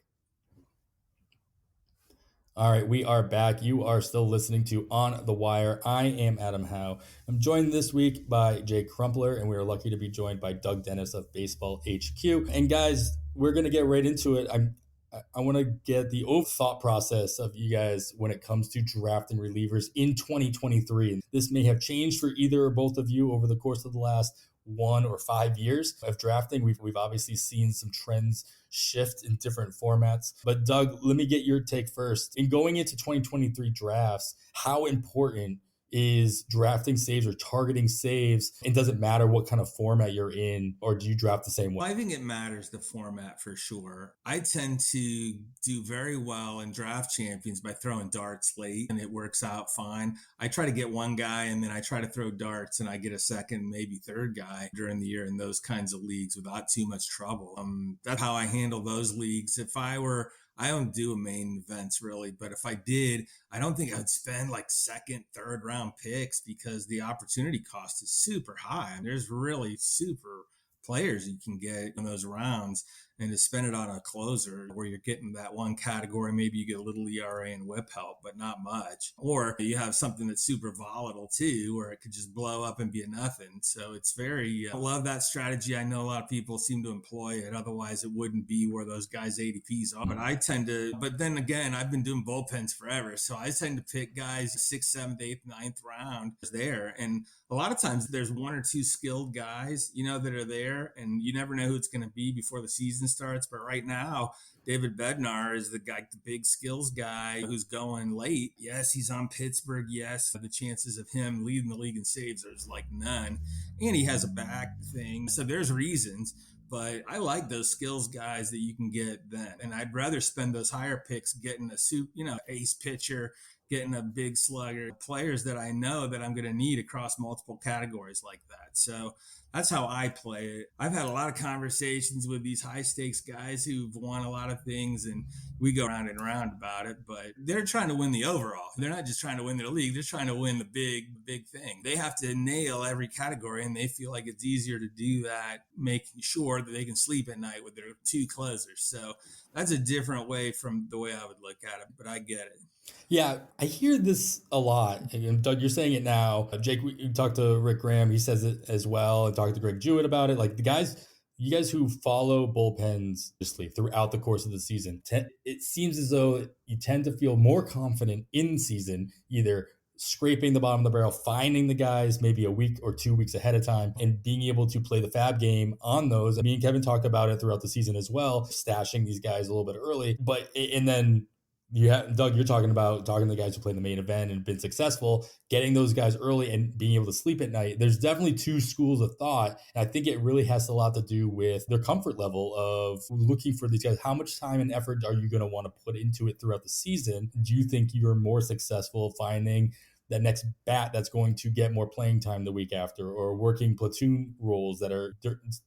Speaker 1: All right, we are back. You are still listening to On the Wire. I am Adam Howe. I'm joined this week by Jay Crumpler, and we are lucky to be joined by Doug Dennis of Baseball HQ. And guys, we're going to get right into it. I want to get the thought process of you guys when it comes to drafting relievers in 2023. And this may have changed for either or both of you over the course of the last 1 or 5 years of drafting. We've obviously seen some trends shift in different formats. But Doug, let me get your take first. In going into 2023 drafts, how important is drafting saves or targeting saves? And does it matter what kind of format you're in, or do you draft the same way?
Speaker 3: Well, I think it matters the format for sure. I tend to do very well in draft champions by throwing darts late, and it works out fine. I try to get one guy, and then I try to throw darts, and I get a second, maybe third guy during the year in those kinds of leagues without too much trouble. That's how I handle those leagues. I don't do main events really, but if I did, I don't think I'd spend like second, third round picks because the opportunity cost is super high. And there's really super players you can get in those rounds, and to spend it on a closer where you're getting that one category, maybe you get a little ERA and whip help, but not much. Or you have something that's super volatile too, where it could just blow up and be a nothing. So it's I love that strategy. I know a lot of people seem to employ it. Otherwise it wouldn't be where those guys' ADPs are. But then again, I've been doing bullpens forever. So I tend to pick guys 6th, 7th, 8th, 9th round there. And a lot of times there's 1 or 2 skilled guys, that are there, and you never know who it's going to be before the season starts. But right now, David Bednar is the big skills guy who's going late. Yes, he's on Pittsburgh. Yes, the chances of him leading the league in saves are like none. And he has a back thing. So there's reasons. But I like those skills guys that you can get then. And I'd rather spend those higher picks getting ace pitcher, getting a big slugger, players that I know that I'm going to need across multiple categories like that. So that's how I play it. I've had a lot of conversations with these high stakes guys who've won a lot of things, and we go round and round about it, but they're trying to win the overall. They're not just trying to win their league. They're trying to win the big thing. They have to nail every category, and they feel like it's easier to do that, making sure that they can sleep at night with their two closers. So that's a different way from the way I would look at it, but I get it.
Speaker 1: Yeah, I hear this a lot. And Doug, you're saying it now. Jake, we talked to Rick Graham. He says it as well. And talked to Greg Jewett about it. Like you guys who follow bullpens throughout the course of the season, it seems as though you tend to feel more confident in season, either scraping the bottom of the barrel, finding the guys maybe a week or 2 weeks ahead of time, and being able to play the fab game on those. Me and Kevin talked about it throughout the season as well, stashing these guys a little bit early. And then Doug, you're talking to the guys who play the main event and been successful, getting those guys early and being able to sleep at night. There's definitely two schools of thought. And I think it really has a lot to do with their comfort level of looking for these guys. How much time and effort are you going to want to put into it throughout the season? Do you think you're more successful finding that next bat that's going to get more playing time the week after, or working platoon roles that are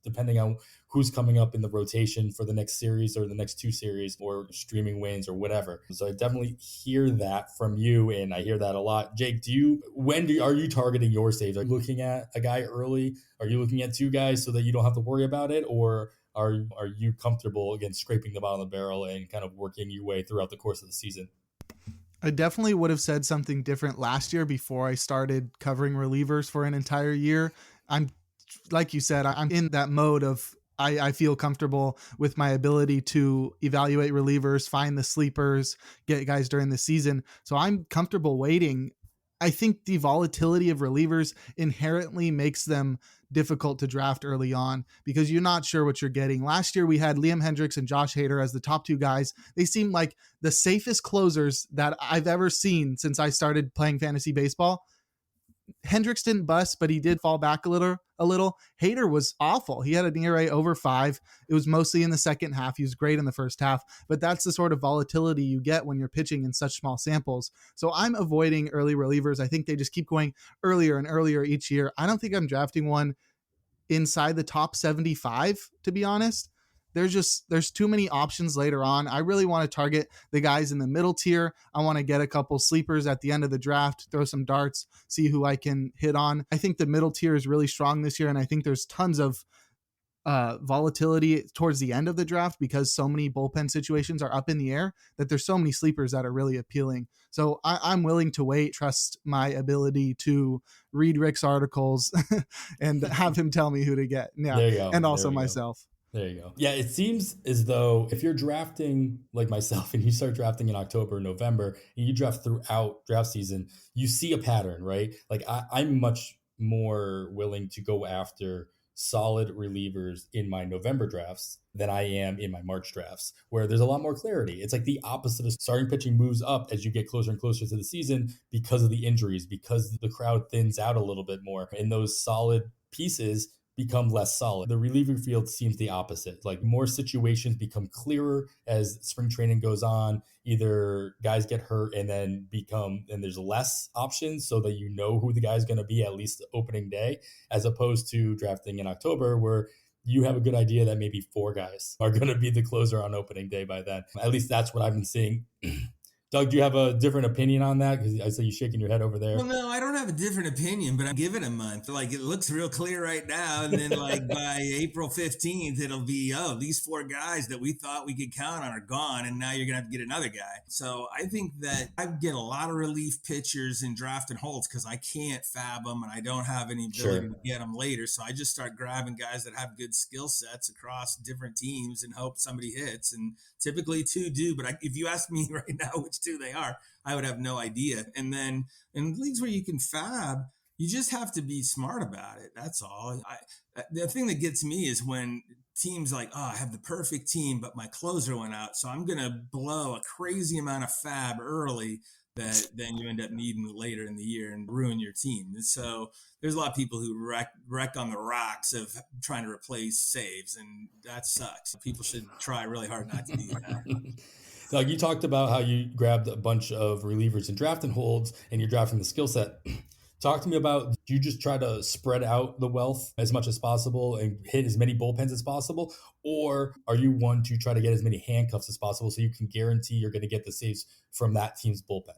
Speaker 1: depending on who's coming up in the rotation for the next series or the next two series, or streaming wins or whatever? So I definitely hear that from you, and I hear that a lot. Jake, are you targeting your saves? Are you looking at a guy early? Are you looking at two guys so that you don't have to worry about it? Or are you comfortable, again, scraping the bottom of the barrel and kind of working your way throughout the course of the season?
Speaker 2: I definitely would have said something different last year before I started covering relievers for an entire year. I'm, like you said, I'm in that mode of I feel comfortable with my ability to evaluate relievers, find the sleepers, get guys during the season. So I'm comfortable waiting. I think the volatility of relievers inherently makes them difficult to draft early on because you're not sure what you're getting. Last year, we had Liam Hendriks and Josh Hader as the top two guys. They seemed like the safest closers that I've ever seen since I started playing fantasy baseball. Hendriks didn't bust, but he did fall back a little. Hader was awful. He had an ERA over 5. It was mostly in the second half. He was great in the first half, but that's the sort of volatility you get when you're pitching in such small samples. So I'm avoiding early relievers. I think they just keep going earlier and earlier each year. I don't think I'm drafting one inside the top 75, to be honest. There's too many options later on. I really want to target the guys in the middle tier. I want to get a couple sleepers at the end of the draft, throw some darts, see who I can hit on. I think the middle tier is really strong this year, and I think there's tons of volatility towards the end of the draft because so many bullpen situations are up in the air that there's so many sleepers that are really appealing. So I'm willing to wait, trust my ability to read Rick's articles and have him tell me who to get. Yeah,
Speaker 1: there you go.
Speaker 2: And also myself.
Speaker 1: There you go. Yeah, it seems as though if you're drafting like myself and you start drafting in October, November, and you draft throughout draft season, you see a pattern, right? Like I'm much more willing to go after solid relievers in my November drafts than I am in my March drafts, where there's a lot more clarity. It's like the opposite of starting pitching moves up as you get closer and closer to the season because of the injuries, because the crowd thins out a little bit more, and those solid pieces become less solid. The reliever field seems the opposite. Like more situations become clearer as spring training goes on. Either guys get hurt and there's less options so that you know who the guy's going to be at least opening day, as opposed to drafting in October where you have a good idea that maybe 4 guys are going to be the closer on opening day by then. At least that's what I've been seeing. Doug, do you have a different opinion on that? Because I see you shaking your head over there.
Speaker 3: Well, no, I don't have a different opinion, but I give it a month. Like it looks real clear right now. And then like by April 15th, it'll be, these 4 guys that we thought we could count on are gone. And now you're going to have to get another guy. So I think that I get a lot of relief pitchers in draft and holds because I can't fab them and I don't have any ability to get them later. So I just start grabbing guys that have good skill sets across different teams and hope somebody hits. And typically 2 do. But if you ask me right now which 2 they are, I would have no idea. And then in leagues where you can fab, you just have to be smart about it. That's all. The thing that gets me is when teams like, I have the perfect team, but my closer went out. So I'm going to blow a crazy amount of fab early that then you end up needing later in the year and ruin your team. And so there's a lot of people who wreck on the rocks of trying to replace saves, and that sucks. People should try really hard not to do that.
Speaker 1: Like you talked about how you grabbed a bunch of relievers and drafting holds and you're drafting the skill set. Talk to me about, do you just try to spread out the wealth as much as possible and hit as many bullpens as possible? Or are you one to try to get as many handcuffs as possible so you can guarantee you're going to get the saves from that team's bullpen?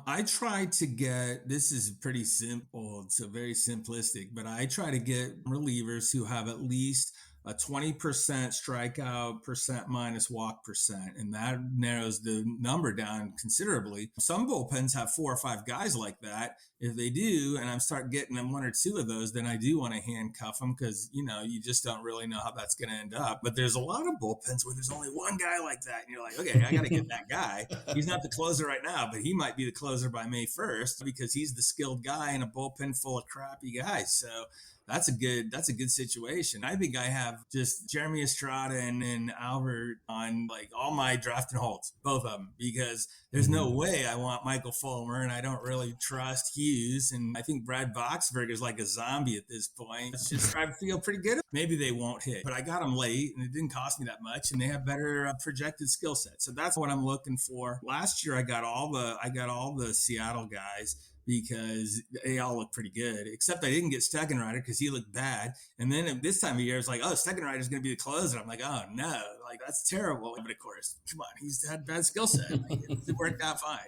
Speaker 3: I try to get, this is pretty simple, it's a very simplistic, but I try to get relievers who have at least a 20% strikeout percent minus walk percent. And that narrows the number down considerably. Some bullpens have 4 or 5 guys like that. If they do, and I start getting them 1 or 2 of those, then I do want to handcuff them because, you just don't really know how that's going to end up. But there's a lot of bullpens where there's only one guy like that. And you're like, okay, I got to get that guy. He's not the closer right now, but he might be the closer by May 1st because he's the skilled guy in a bullpen full of crappy guys. So that's a good situation. I think I have just Jeremy Estrada and Albert on like all my draft and holds, both of them, because there's no way I want Michael Fulmer, and I don't really trust Hughes. And I think Brad Boxberg is like a zombie at this point. It's just, I feel pretty good. Maybe they won't hit, but I got them late and it didn't cost me that much, and they have better projected skill sets. So that's what I'm looking for. Last year, I got all the Seattle guys, because they all look pretty good, except I didn't get Steckenrider because he looked bad. And then at this time of year, it's like, oh, Steckenrider's going to be the closer. I'm like, oh, no, like that's terrible. But of course, come on, he's had bad skill set. Like, it worked out fine.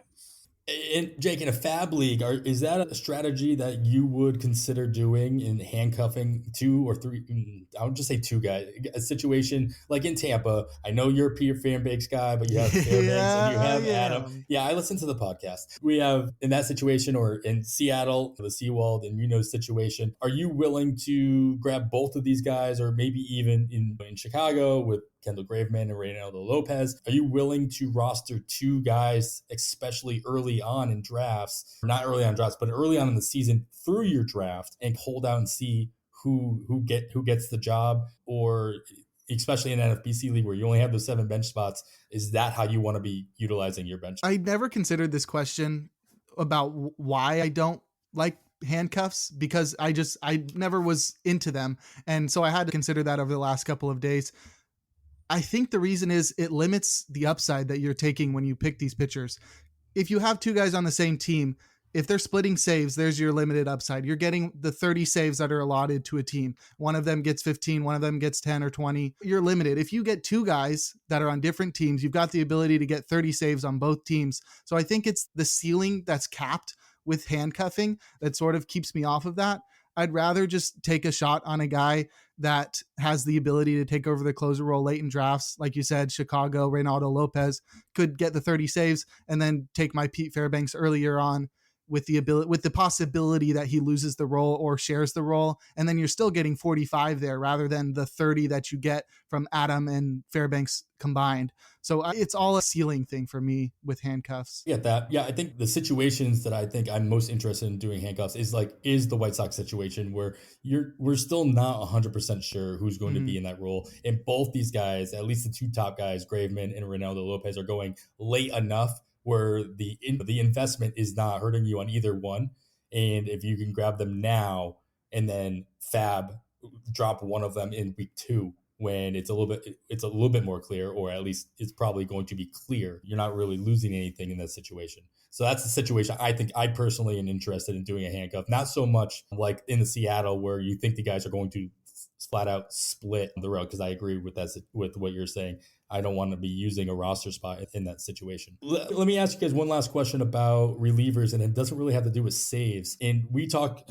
Speaker 1: And Jake, in a fab league, is that a strategy that you would consider doing in handcuffing 2 or 3? I would just say 2 guys. A situation like in Tampa. I know you're a Peter Fairbanks guy, but you have Fairbanks and you have Adam. Yeah, I listen to the podcast. We have in that situation, or in Seattle, the Seawald and situation. Are you willing to grab both of these guys, or maybe even in Chicago with Kendall Graveman and Reynaldo Lopez? Are you willing to roster 2 guys, especially early on in drafts, not early on drafts, but early on in the season through your draft, and hold out and see who gets the job? Or especially in an NFBC league where you only have those 7 bench spots, is that how you want to be utilizing your bench?
Speaker 2: I never considered this question about why I don't like handcuffs, because I never was into them. And so I had to consider that over the last couple of days. I think the reason is it limits the upside that you're taking when you pick these pitchers. If you have 2 guys on the same team, if they're splitting saves, there's your limited upside. You're getting the 30 saves that are allotted to a team. One of them gets 15, one of them gets 10 or 20. You're limited. If you get 2 guys that are on different teams, you've got the ability to get 30 saves on both teams. So I think it's the ceiling that's capped with handcuffing that sort of keeps me off of that. I'd rather just take a shot on a guy that has the ability to take over the closer role late in drafts. Like you said, Chicago, Reynaldo Lopez could get the 30 saves, and then take my Pete Fairbanks earlier on with the possibility that he loses the role or shares the role. And then you're still getting 45 there rather than the 30 that you get from Adam and Fairbanks combined. So it's all a ceiling thing for me with handcuffs.
Speaker 1: Get that. Yeah, I think the situations that I think I'm most interested in doing handcuffs is the White Sox situation where we're still not 100% sure who's going to be in that role. And both these guys, at least the 2 top guys, Graveman and Reynaldo Lopez, are going late enough where the investment is not hurting you on either one. And if you can grab them now and then drop one of them in week 2, when it's a little bit more clear, or at least it's probably going to be clear, you're not really losing anything in that situation. So that's the situation I think I personally am interested in doing a handcuff. Not so much like in the Seattle where you think the guys are going to flat out split the road, because I agree with that, with what you're saying. I don't want to be using a roster spot in that situation. Let me ask you guys one last question about relievers, and it doesn't really have to do with saves. And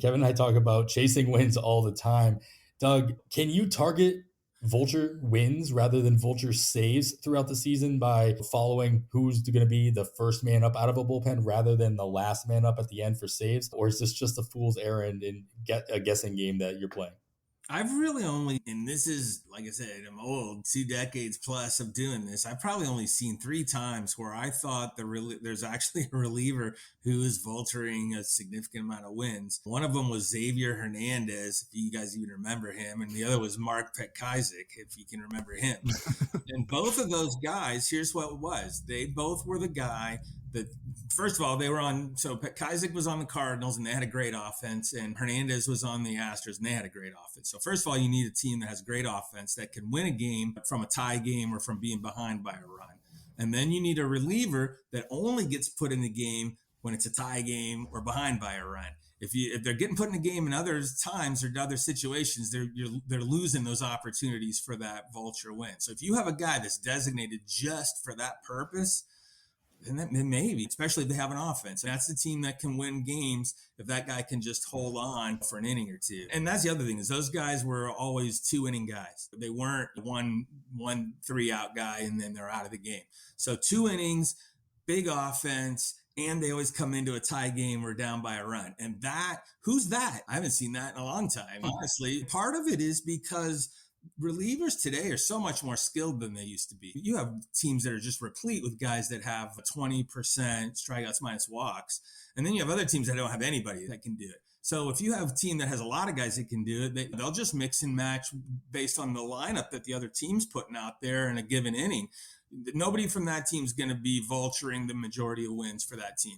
Speaker 1: Kevin and I talk about chasing wins all the time. Doug, can you target vulture wins rather than vulture saves throughout the season by following who's going to be the first man up out of a bullpen rather than the last man up at the end for saves? Or is this just a fool's errand and a guessing game that you're playing?
Speaker 3: I've really only, and this is, like I said, I'm old, 2 decades plus of doing this. I've probably only seen 3 times where I thought there's actually a reliever who is vulturing a significant amount of wins. One of them was Xavier Hernandez, if you guys even remember him, and the other was Mark Petkazik, if you can remember him. And both of those guys, here's what it was. They both were the guy that, first of all, so Petkazik was on the Cardinals and they had a great offense, and Hernandez was on the Astros and they had a great offense. So first of all, you need a team that has great offense that can win a game from a tie game or from being behind by a run. And then you need a reliever that only gets put in the game when it's a tie game or behind by a run. If they're getting put in a game in other times or other situations, they're losing those opportunities for that vulture win. So if you have a guy that's designated just for that purpose, then maybe, especially if they have an offense. And that's the team that can win games if that guy can just hold on for an inning or two. And that's the other thing, is those guys were always 2-inning guys. They weren't one 3-out guy and then they're out of the game. So 2 innings, big offense, and they always come into a tie game or down by a run. And who's that? I haven't seen that in a long time, honestly. Part of it is because relievers today are so much more skilled than they used to be. You have teams that are just replete with guys that have 20% strikeouts minus walks. And then you have other teams that don't have anybody that can do it. So if you have a team that has a lot of guys that can do it, they'll just mix and match based on the lineup that the other team's putting out there in a given inning. Nobody from that team is going to be vulturing the majority of wins for that team.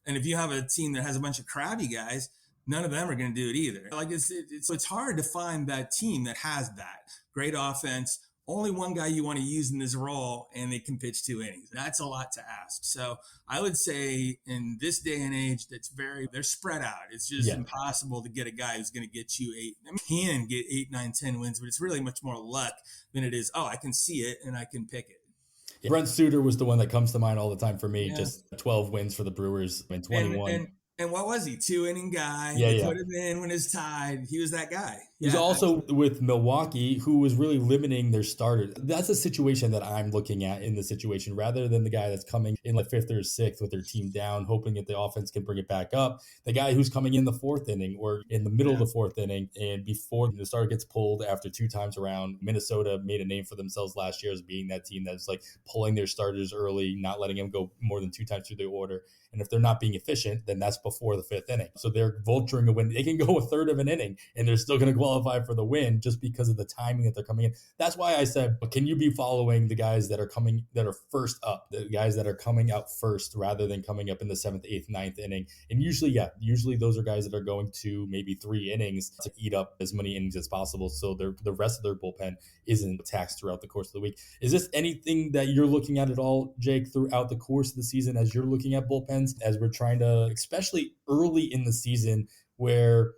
Speaker 3: And if you have a team that has a bunch of crabby guys, none of them are going to do it either. Like it's hard to find that team that has that great offense, only one guy you want to use in this role, and they can pitch 2 innings. That's a lot to ask. So I would say in this day and age, they're spread out. It's just impossible to get a guy who's going to get you 8. I mean, can get 8, 9, 10 wins, but it's really much more luck than it is, I can see it and I can pick it.
Speaker 1: Yeah. Brent Suter was the one that comes to mind all the time for me. Yeah. Just 12 wins for the Brewers in 21.
Speaker 3: And what was he? 2-inning guy. They put him in when it's tied. He was that guy.
Speaker 1: He's also with Milwaukee, who was really limiting their starters. That's a situation that I'm looking at in the situation, rather than the guy that's coming in like 5th or 6th with their team down, hoping that the offense can bring it back up. The guy who's coming in the 4th inning or in the middle of the 4th inning, and before the starter gets pulled after 2 times around. Minnesota made a name for themselves last year as being that team that's like pulling their starters early, not letting them go more than 2 times through the order. And if they're not being efficient, then that's before the 5th inning. So they're vulturing a win. They can go a third of an inning and they're still going to qualify for the win just because of the timing that they're coming in. That's why I said, but can you be following the guys that are first up, the guys that are coming out first rather than coming up in the 7th, 8th, 9th inning? And usually those are guys that are going to maybe 3 innings to eat up as many innings as possible. So the rest of their bullpen isn't taxed throughout the course of the week. Is this anything that you're looking at all, Jake, throughout the course of the season as you're looking at bullpens, as we're trying to, especially early in the season, where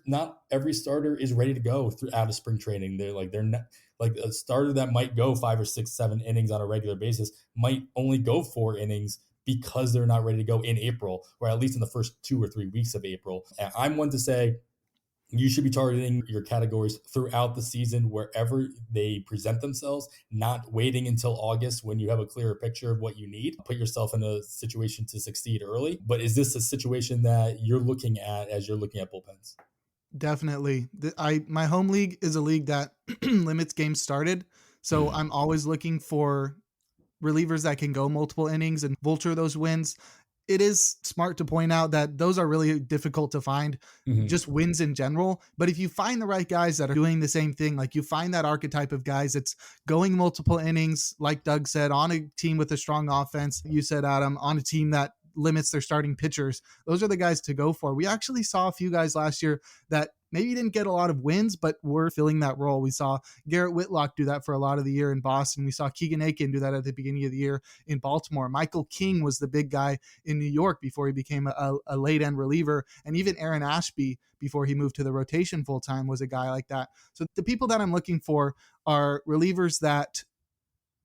Speaker 1: not every starter is ready to go out of spring training. They're not like a starter that might go 5 or 6, 7 innings on a regular basis might only go 4 innings because they're not ready to go in April, or at least in the first 2 or 3 weeks of April. And I'm one to say, you should be targeting your categories throughout the season wherever they present themselves, not waiting until August when you have a clearer picture of what you need. Put yourself in a situation to succeed early. But is this a situation that you're looking at as you're looking at bullpens?
Speaker 2: Definitely. My home league is a league that limits games started. So I'm always looking for relievers that can go multiple innings and vulture those wins. It is smart to point out that those are really difficult to find, just wins in general. But if you find the right guys that are doing the same thing, like you find that archetype of guys that's going multiple innings, like Doug said, on a team with a strong offense, you said, Adam, on a team that limits their starting pitchers, those are the guys to go for. We actually saw a few guys last year that maybe didn't get a lot of wins, but were filling that role. We saw Garrett Whitlock do that for a lot of the year in Boston. We saw Keegan Aiken do that at the beginning of the year in Baltimore. Michael King was the big guy in New York before he became a late end reliever. And even Aaron Ashby, before he moved to the rotation full time, was a guy like that. So the people that I'm looking for are relievers that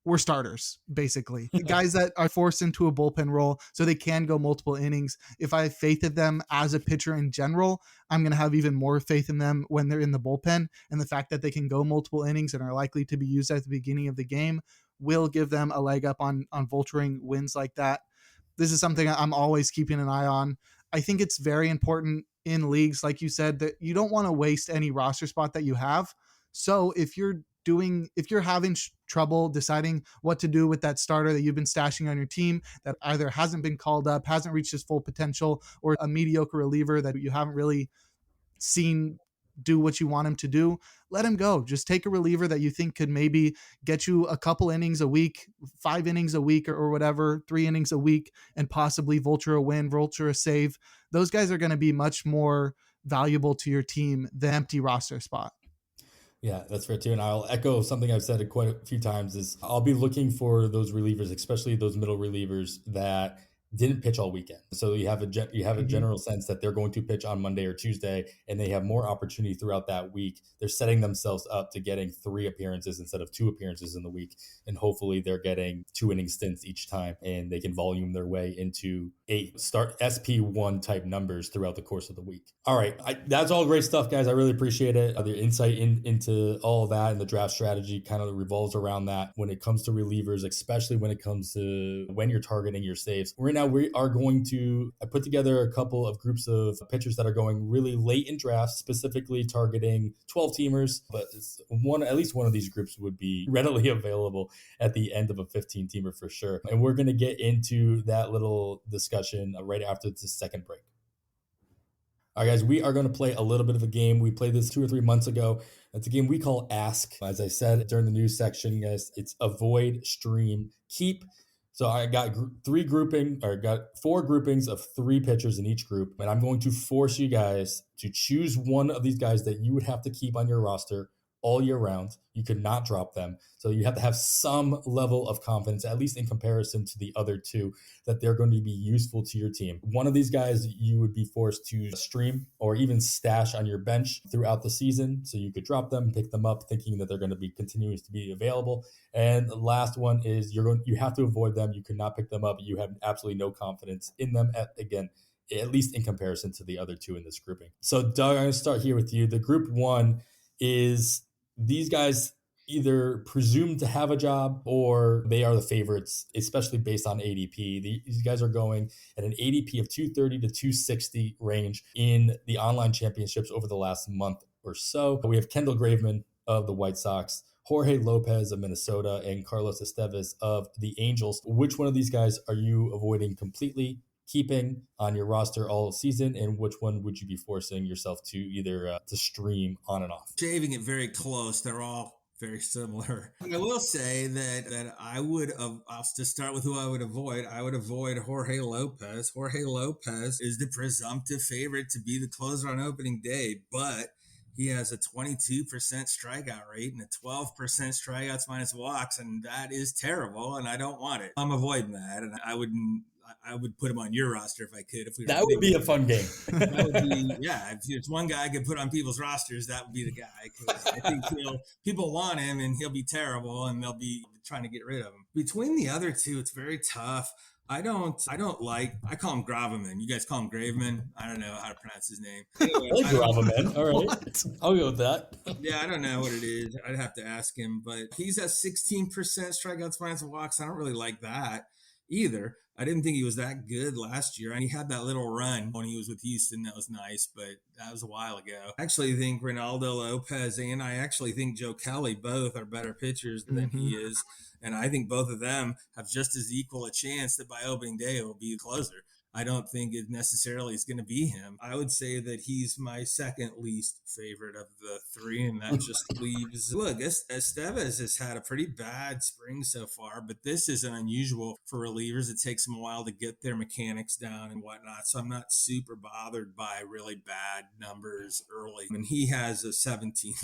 Speaker 2: were starters, basically. The guys that are forced into a bullpen role so they can go multiple innings. If I have faith in them as a pitcher in general, I'm going to have even more faith in them when they're in the bullpen. And the fact that they can go multiple innings and are likely to be used at the beginning of the game will give them a leg up on vulturing wins like that. This is something I'm always keeping an eye on. I think it's very important in leagues, like you said, that you don't want to waste any roster spot that you have. So if you're having trouble deciding what to do with that starter that you've been stashing on your team that either hasn't been called up, hasn't reached his full potential, or a mediocre reliever that you haven't really seen do what you want him to do, let him go. Just take a reliever that you think could maybe get you a couple innings a week, 5 innings a week or whatever, 3 innings a week, and possibly vulture a win, vulture a save. Those guys are going to be much more valuable to your team than empty roster spot.
Speaker 1: Yeah, that's fair too. And I'll echo something I've said quite a few times is I'll be looking for those relievers, especially those middle relievers that didn't pitch all weekend. So you have a
Speaker 2: Hmm.
Speaker 1: general sense that they're going to pitch on Monday or Tuesday, and they have more opportunity throughout that week. They're setting themselves up to getting 3 appearances instead of 2 appearances in the week, and hopefully they're getting 2 inning stints each time, and they can volume their way into start SP1 type numbers throughout the course of the week. All right, that's all great stuff, guys. I really appreciate it. The insight into all of that and the draft strategy kind of revolves around that when it comes to relievers, especially when it comes to when you're targeting your saves. Right now, we are going to I put together a couple of groups of pitchers that are going really late in drafts, specifically targeting 12 teamers, but at least one of these groups would be readily available at the end of a 15-teamer for sure. And we're going to get into that little discussion right after the second break. All right, guys, we are going to play a little bit of a game. We played this 2 or 3 months ago. It's a game we call Ask. As I said during the news section, guys, it's avoid, stream, keep. So I got got 4 groupings of 3 pitchers in each group, and I'm going to force you guys to choose one of these guys that you would have to keep on your roster all year round. You could not drop them. So you have to have some level of confidence, at least in comparison to the other 2, that they're going to be useful to your team. One of these guys you would be forced to stream or even stash on your bench throughout the season. So you could drop them, pick them up, thinking that they're going to be continuing to be available. And the last one is you have to avoid them. You could not pick them up. You have absolutely no confidence in them. At least in comparison to the other 2 in this grouping. So Doug, I'm going to start here with you. The group 1 is these guys either presumed to have a job or they are the favorites, especially based on ADP. These guys are going at an ADP of 230 to 260 range in the online championships over the last month or so. We have Kendall Graveman of the White Sox, Jorge Lopez of Minnesota, and Carlos Estevez of the Angels. Which one of these guys are you avoiding completely, keeping on your roster all season, and which one would you be forcing yourself to either to stream on and off?
Speaker 3: Shaving it very close. They're all very similar. I will say that I'll just start with who I would avoid. I would avoid Jorge Lopez. Jorge Lopez is the presumptive favorite to be the closer on opening day, but he has a 22% strikeout rate and a 12% strikeouts minus walks, and that is terrible, and I don't want it. I'm avoiding that, and I would put him on your roster if I could.
Speaker 1: That would be a fun game.
Speaker 3: That would be, yeah. If it's one guy I could put on people's rosters, that would be the guy. Because I think people want him, and he'll be terrible, and they'll be trying to get rid of him. Between the other 2, it's very tough. I call him Graveman. You guys call him Graveman. I don't know how to pronounce his name. Anyway,
Speaker 1: Graveman. All right. What? I'll go with that.
Speaker 3: Yeah, I don't know what it is. I'd have to ask him, but he's at 16% strikeouts minus walks. I don't really like that either. I didn't think he was that good last year. And he had that little run when he was with Houston. That was nice, but that was a while ago. I actually think Ronaldo Lopez and I actually think Joe Kelly both are better pitchers than he is. And I think both of them have just as equal a chance that by opening day it will be a closer. I don't think it necessarily is going to be him. I would say that he's my second least favorite of the 3, and that just leaves. Look, Estevez has had a pretty bad spring so far, but this isn't unusual for relievers. It takes them a while to get their mechanics down and whatnot, so I'm not super bothered by really bad numbers early. And he has a 17%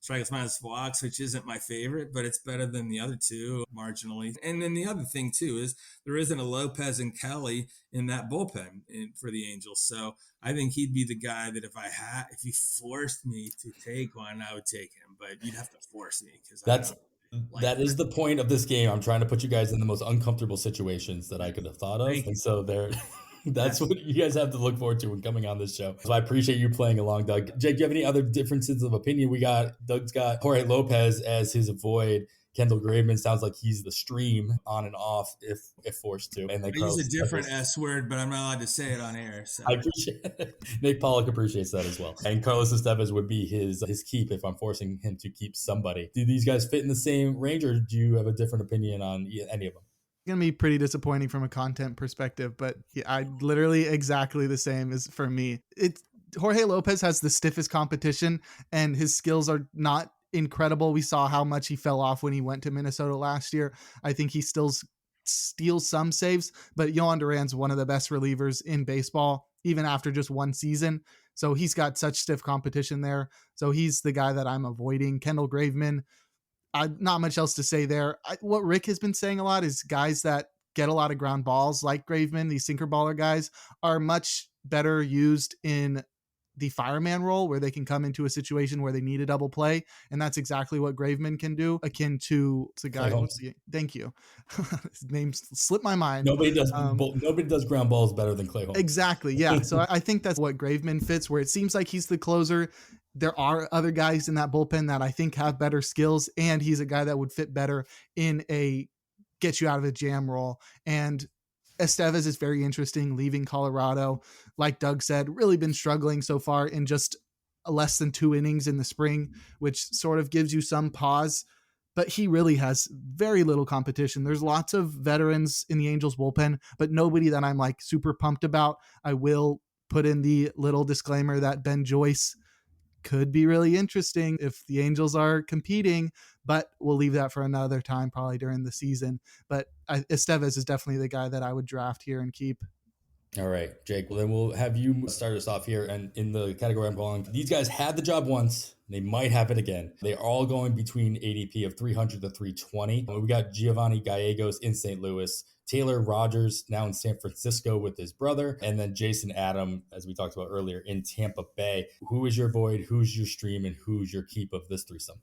Speaker 3: strikeouts minus walks, which isn't my favorite, but it's better than the other 2 marginally. And then the other thing, too, is there isn't a Lopez and Kelly in that bullpen for the Angels. So I think he'd be the guy that if you forced me to take one, I would take him, but you'd have to force me because
Speaker 1: that is the point of this game. I'm trying to put you guys in the most uncomfortable situations that I could have thought of. And so that's what you guys have to look forward to when coming on this show. So I appreciate you playing along, Doug. Jake, do you have any other differences of opinion? Doug's got Jorge Lopez as his avoid. Kendall Graveman sounds like he's the stream on and off if forced to. And then
Speaker 3: I use a different S word, but I'm not allowed to say it on air. So.
Speaker 1: I appreciate it. Nick Pollock appreciates that as well. And Carlos Estevez would be his keep if I'm forcing him to keep somebody. Do these guys fit in the same range, or do you have a different opinion on any of them?
Speaker 2: It's going to be pretty disappointing from a content perspective, but I literally exactly the same as for me. Jorge Lopez has the stiffest competition, and his skills are not incredible. We saw how much he fell off when he went to Minnesota last year. I think he still steal some saves, but Yohan Duran's one of the best relievers in baseball, even after just one season. So he's got such stiff competition there. So he's the guy that I'm avoiding. Kendall Graveman, not much else to say there. What Rick has been saying a lot is guys that get a lot of ground balls, like Graveman, these sinker baller guys, are much better used in the fireman role, where they can come into a situation where they need a double play. And that's exactly what Graveman can do, akin to the guy. Thank you. His name slipped my mind.
Speaker 1: Nobody does ground balls better than Clay Holmes.
Speaker 2: Exactly. Yeah. So I think that's what Graveman fits, where it seems like he's the closer. There are other guys in that bullpen that I think have better skills, and he's a guy that would fit better in a get you out of a jam role. And Estevez is very interesting, leaving Colorado. Like Doug said, really been struggling so far in just less than 2 innings in the spring, which sort of gives you some pause. But he really has very little competition. There's lots of veterans in the Angels bullpen, but nobody that I'm like super pumped about. I will put in the little disclaimer that Ben Joyce could be really interesting if the Angels are competing, but we'll leave that for another time, probably during the season. But Estevez is definitely the guy that I would draft here and keep.
Speaker 1: All right, Jake. Well, then we'll have you start us off here. And in the category I'm calling, these guys had the job once. They might have it again. They're all going between ADP of 300 to 320. We got Giovanni Gallegos in St. Louis, Taylor Rogers now in San Francisco with his brother, and then Jason Adam, as we talked about earlier, in Tampa Bay. Who is your void? Who's your stream? And who's your keep of this threesome?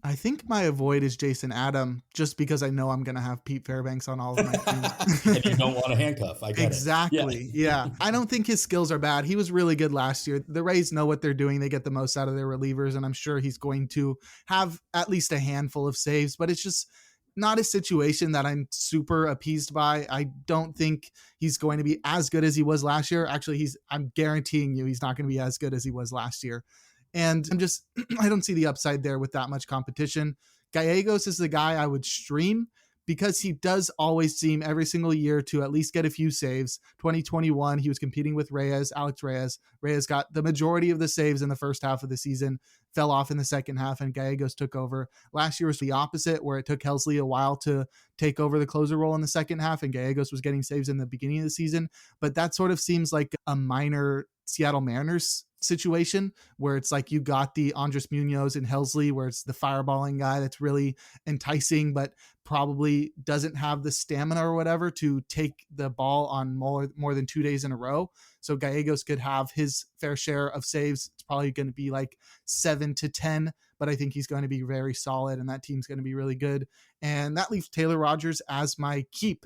Speaker 2: I think my avoid is Jason Adam, just because I know I'm going to have Pete Fairbanks on all of my teams.
Speaker 1: And you don't want to handcuff. I get
Speaker 2: exactly.
Speaker 1: it.
Speaker 2: Yeah. I don't think his skills are bad. He was really good last year. The Rays know what they're doing. They get the most out of their relievers, and I'm sure he's going to have at least a handful of saves, but it's just not a situation that I'm super appeased by. I don't think he's going to be as good as he was last year. Actually, I'm guaranteeing you he's not going to be as good as he was last year. And I don't see the upside there with that much competition. Gallegos is the guy I would stream because he does always seem every single year to at least get a few saves. 2021, he was competing with Alex Reyes. Reyes got the majority of the saves in the first half of the season, fell off in the second half, and Gallegos took over. Last year was the opposite, where it took Helsley a while to take over the closer role in the second half, and Gallegos was getting saves in the beginning of the season. But that sort of seems like a minor Seattle Mariners situation, where it's like you got the Andres Munoz and Helsley, where it's the fireballing guy that's really enticing, but probably doesn't have the stamina or whatever to take the ball on more than 2 days in a row. So Gallegos could have his fair share of saves. It's probably going to be like 7 to 10, but I think he's going to be very solid, and that team's going to be really good. And that leaves Taylor Rogers as my keep.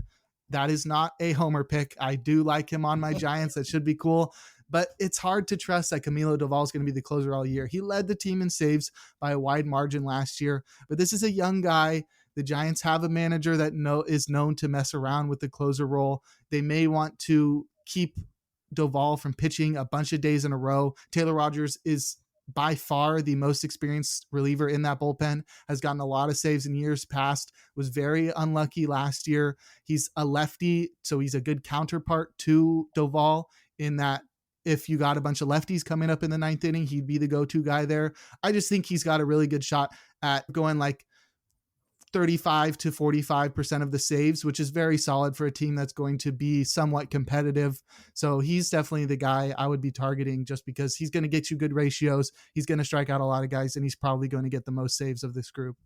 Speaker 2: That is not a homer pick. I do like him on my Giants. That should be cool. But it's hard to trust that Camilo Doval is going to be the closer all year. He led the team in saves by a wide margin last year, but this is a young guy. The Giants have a manager that is known to mess around with the closer role. They may want to keep Doval from pitching a bunch of days in a row. Taylor Rogers is by far the most experienced reliever in that bullpen, has gotten a lot of saves in years past, was very unlucky last year. He's a lefty, so he's a good counterpart to Doval in that if you got a bunch of lefties coming up in the ninth inning, he'd be the go-to guy there. I just think he's got a really good shot at going like 35 to 45% of the saves, which is very solid for a team that's going to be somewhat competitive. So he's definitely the guy I would be targeting, just because he's going to get you good ratios. He's going to strike out a lot of guys, and he's probably going to get the most saves of this group.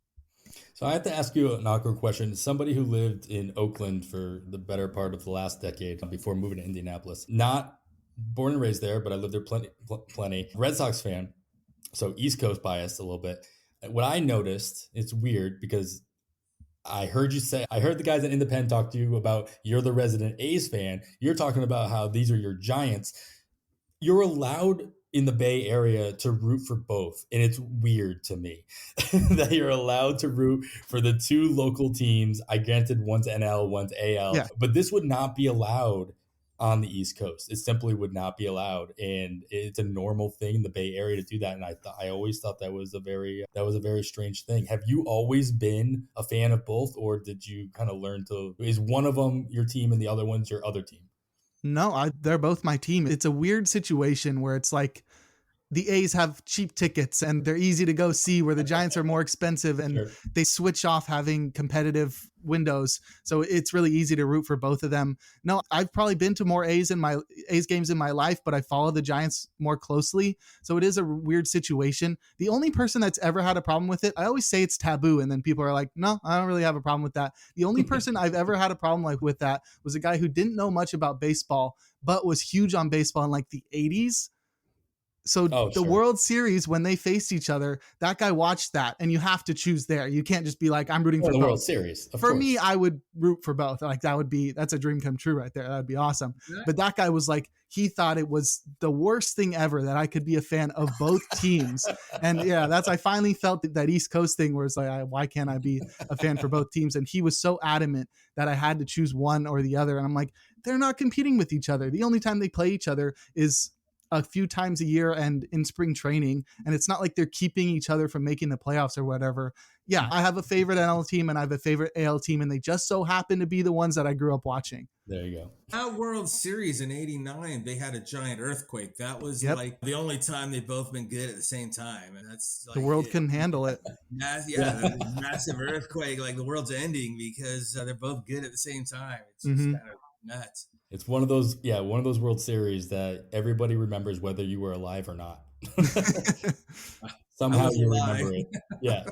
Speaker 1: So I have to ask you an awkward question. Somebody who lived in Oakland for the better part of the last decade before moving to Indianapolis, not born and raised there, but I lived there plenty. Red Sox fan, so East Coast biased a little bit. What I noticed, it's weird because I heard the guys at Independent talk to you about you're the resident A's fan. You're talking about how these are your Giants. You're allowed in the Bay Area to root for both. And it's weird to me that you're allowed to root for the two local teams. I granted one's NL, one's AL, but this would not be allowed on the East Coast. It simply would not be allowed, and it's a normal thing in the Bay Area to do that. And I always thought that was a very strange thing. Have you always been a fan of both, or did you kind of learn is one of them your team and the other one's your other team?
Speaker 2: No, they're both my team. It's a weird situation where it's like the A's have cheap tickets and they're easy to go see, where the Giants are more expensive and
Speaker 1: Sure.
Speaker 2: they switch off having competitive windows. So it's really easy to root for both of them. No, I've probably been to more A's games in my life, but I follow the Giants more closely. So it is a weird situation. The only person that's ever had a problem with it, I always say it's taboo. And then people are like, no, I don't really have a problem with that. The only person I've ever had a problem with that was a guy who didn't know much about baseball, but was huge on baseball in like the 80s. So the
Speaker 1: Sure.
Speaker 2: World Series, when they faced each other, that guy watched that, and you have to choose there. You can't just be like, I'm rooting for
Speaker 1: the
Speaker 2: both.
Speaker 1: World Series.
Speaker 2: For course. Me, I would root for both. Like that's a dream come true right there. That would be awesome. Yeah. But that guy was like, he thought it was the worst thing ever that I could be a fan of both teams. And yeah, I finally felt that East Coast thing where it's like, why can't I be a fan for both teams? And he was so adamant that I had to choose one or the other. And I'm like, they're not competing with each other. The only time they play each other is a few times a year and in spring training. And it's not like they're keeping each other from making the playoffs or whatever. Yeah, I have a favorite NL team and I have a favorite AL team, and they just so happen to be the ones that I grew up watching.
Speaker 1: There you go.
Speaker 3: That World Series in '89, they had a giant earthquake. That was like the only time they've both been good at the same time. And that's like,
Speaker 2: the world couldn't handle it.
Speaker 3: Massive earthquake, like the world's ending because they're both good at the same time. It's just kind of nuts.
Speaker 1: It's one of those World Series that everybody remembers whether you were alive or not. Somehow you remember it. Yeah.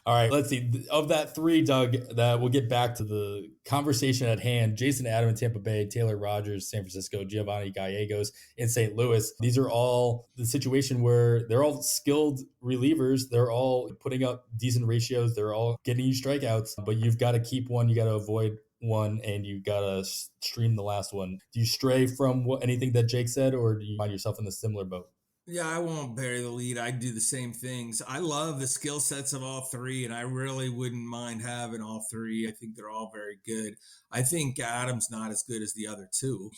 Speaker 1: All right, let's see. Of that three, Doug, that we'll get back to the conversation at hand. Jason Adam in Tampa Bay, Taylor Rogers, San Francisco, Giovanni Gallegos in St. Louis. These are all the situation where they're all skilled relievers. They're all putting up decent ratios. They're all getting you strikeouts, but you've got to keep one. You got to avoid one, and you got to stream the last one. Do you stray from anything that Jake said, or do you find yourself in the similar boat?
Speaker 3: Yeah, I won't bury the lead. I do the same things. I love the skill sets of all three, and I really wouldn't mind having all three. I think they're all very good. I think Adam's not as good as the other two.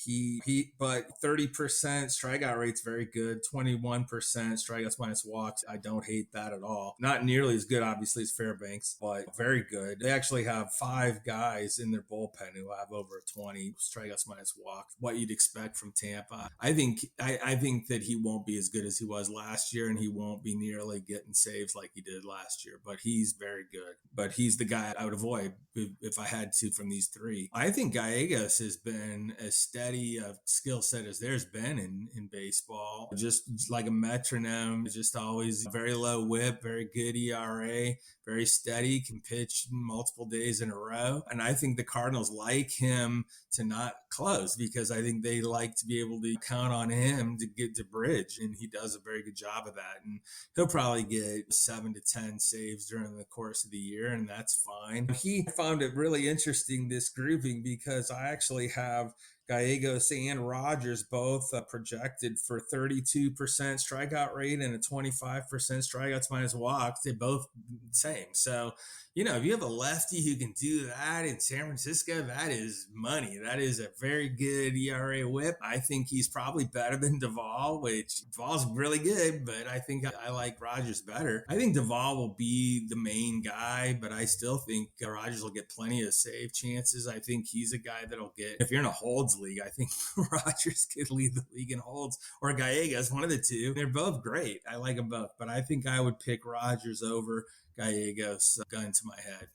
Speaker 3: But 30% strikeout rate's very good. 21% strikeouts minus walks. I don't hate that at all. Not nearly as good, obviously, as Fairbanks, but very good. They actually have 5 guys in their bullpen who have over 20 strikeouts minus walks. What you'd expect from Tampa. I think that he won't be as good as he was last year, and he won't be nearly getting saves like he did last year, but he's very good. But he's the guy I would avoid if I had to from these three. I think Gallegos has been as steady a skill set as there's been in baseball. Just like a metronome, just always very low whip, very good ERA, very steady, can pitch multiple days in a row. And I think the Cardinals like him to not close because I think they like to be able to count on him to get to bridge. And he does a very good job of that. And he'll probably get 7 to 10 saves during the course of the year, and that's fine. He found it really interesting, this grouping, because I actually have Gallegos and Rogers both projected for 32% strikeout rate and a 25% strikeouts minus walks. They're both the same. So, if you have a lefty who can do that in San Francisco, that is money. That is a very good ERA whip. I think he's probably better than Duvall, which Duvall's really good, but I think I like Rogers better. I think Duvall will be the main guy, but I still think Rogers will get plenty of save chances. I think he's a guy that'll get, if you're in a holds league, I think Rogers could lead the league in holds, or Gallegos, one of the two. They're both great. I like them both, but I think I would pick Rogers over Gallegos, gun to my head.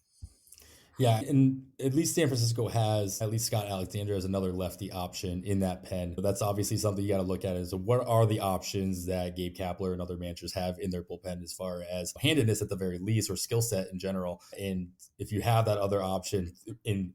Speaker 1: Yeah, and at least San Francisco has, at least Scott Alexander as another lefty option in that pen. That's obviously something you got to look at is what are the options that Gabe Kapler and other managers have in their bullpen as far as handedness at the very least, or skill set in general. And if you have that other option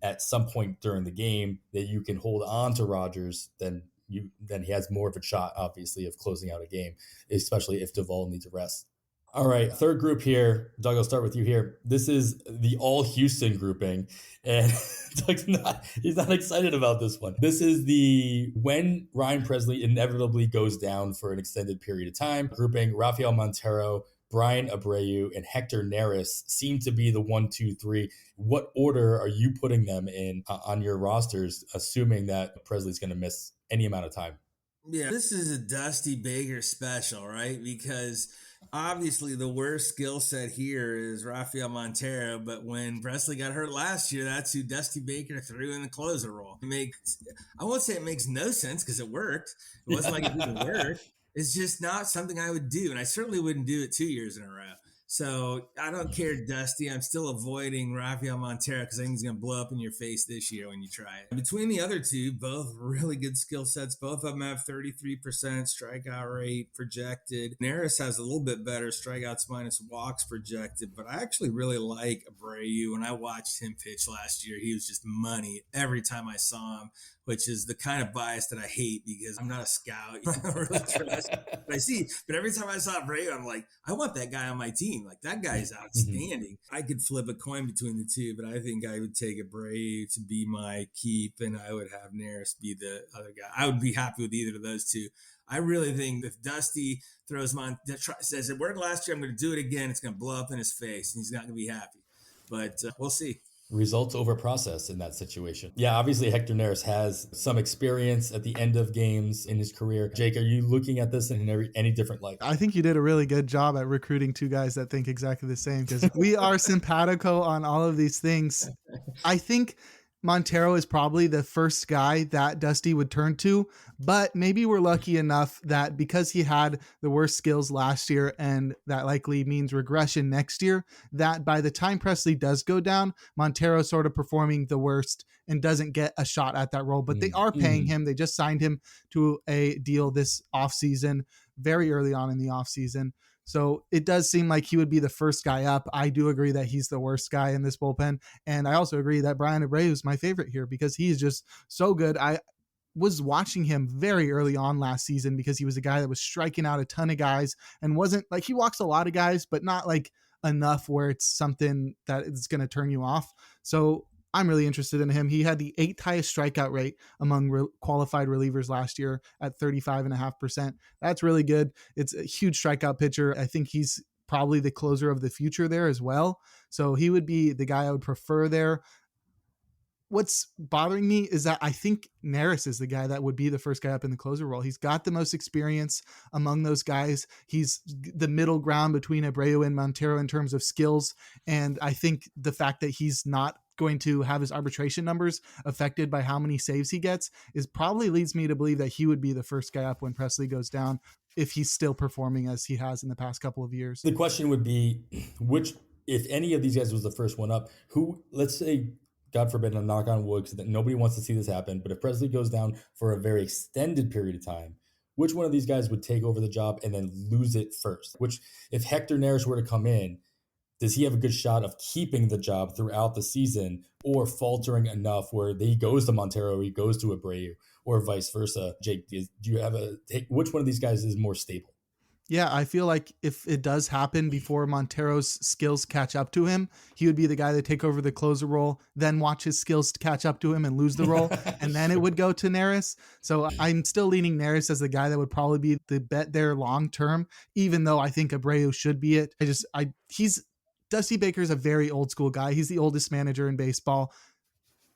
Speaker 1: at some point during the game that you can hold on to Rogers, then he has more of a shot, obviously, of closing out a game, especially if Duvall needs a rest. All right, third group here. Doug, I'll start with you here. This is the all Houston grouping, and he's not excited about this one. This is the when Ryan Pressly inevitably goes down for an extended period of time. Grouping Rafael Montero, Brian Abreu, and Hector Neris seem to be the 1, 2, 3. What order are you putting them in on your rosters, assuming that Pressly's going to miss any amount of time?
Speaker 3: Yeah, this is a Dusty Baker special, right? Because obviously the worst skill set here is Rafael Montero, but when Pressly got hurt last year, that's who Dusty Baker threw in the closer role. I won't say it makes no sense because it worked. It wasn't like it didn't work. It's just not something I would do. And I certainly wouldn't do it 2 years in a row. So I don't care, Dusty. I'm still avoiding Rafael Montero because I think he's going to blow up in your face this year when you try it. Between the other two, both really good skill sets. Both of them have 33% strikeout rate projected. Neris has a little bit better strikeouts minus walks projected, but I actually really like Abreu. When I watched him pitch last year, he was just money every time I saw him, which is the kind of bias that I hate because I'm not a scout. I don't really trust what I see. But every time I saw Abreu, I'm like, I want that guy on my team. Like, that guy is outstanding. I could flip a coin between the two, but I think I would take Abreu to be my keep, and I would have Neris be the other guy. I would be happy with either of those two. I really think if Dusty throws says it worked last year, I'm going to do it again, it's going to blow up in his face, and he's not going to be happy. But we'll see.
Speaker 1: Results over process in that situation. Yeah, obviously Hector Neris has some experience at the end of games in his career. Jake, are you looking at this in any different light?
Speaker 2: I think you did a really good job at recruiting two guys that think exactly the same, because we are simpatico on all of these things. I think Montero is probably the first guy that Dusty would turn to, but maybe we're lucky enough that because he had the worst skills last year, and that likely means regression next year, that by the time Pressly does go down, Montero's sort of performing the worst and doesn't get a shot at that role. But they are paying him. They just signed him to a deal this offseason, very early on in the offseason. So it does seem like he would be the first guy up. I do agree that he's the worst guy in this bullpen. And I also agree that Brian Abreu is my favorite here because he's just so good. I was watching him very early on last season because he was a guy that was striking out a ton of guys and wasn't like, he walks a lot of guys, but not like enough where it's something that is going to turn you off. So I'm really interested in him. He had the 8th highest strikeout rate among qualified relievers last year at 35.5%. That's really good. It's a huge strikeout pitcher. I think he's probably the closer of the future there as well. So he would be the guy I would prefer there. What's bothering me is that I think Neris is the guy that would be the first guy up in the closer role. He's got the most experience among those guys. He's the middle ground between Abreu and Montero in terms of skills. And I think the fact that he's not going to have his arbitration numbers affected by how many saves he gets is probably leads me to believe that he would be the first guy up when Pressly goes down, if he's still performing as he has in the past couple of years.
Speaker 1: The question would be, if any of these guys was the first one up, who, let's say, God forbid, I'm knock on wood, because that nobody wants to see this happen, but if Pressly goes down for a very extended period of time, which one of these guys would take over the job and then lose it first? Which, if Hector Neris were to come in, does he have a good shot of keeping the job throughout the season, or faltering enough where he goes to Montero or he goes to Abreu, or vice versa? Jake, do you have which one of these guys is more stable?
Speaker 2: Yeah, I feel like if it does happen before Montero's skills catch up to him, he would be the guy to take over the closer role, then watch his skills catch up to him and lose the role, and then it would go to Neris. So I'm still leaning Neris as the guy that would probably be the bet there long term, even though I think Abreu should be it. Dusty Baker's a very old school guy. He's the oldest manager in baseball.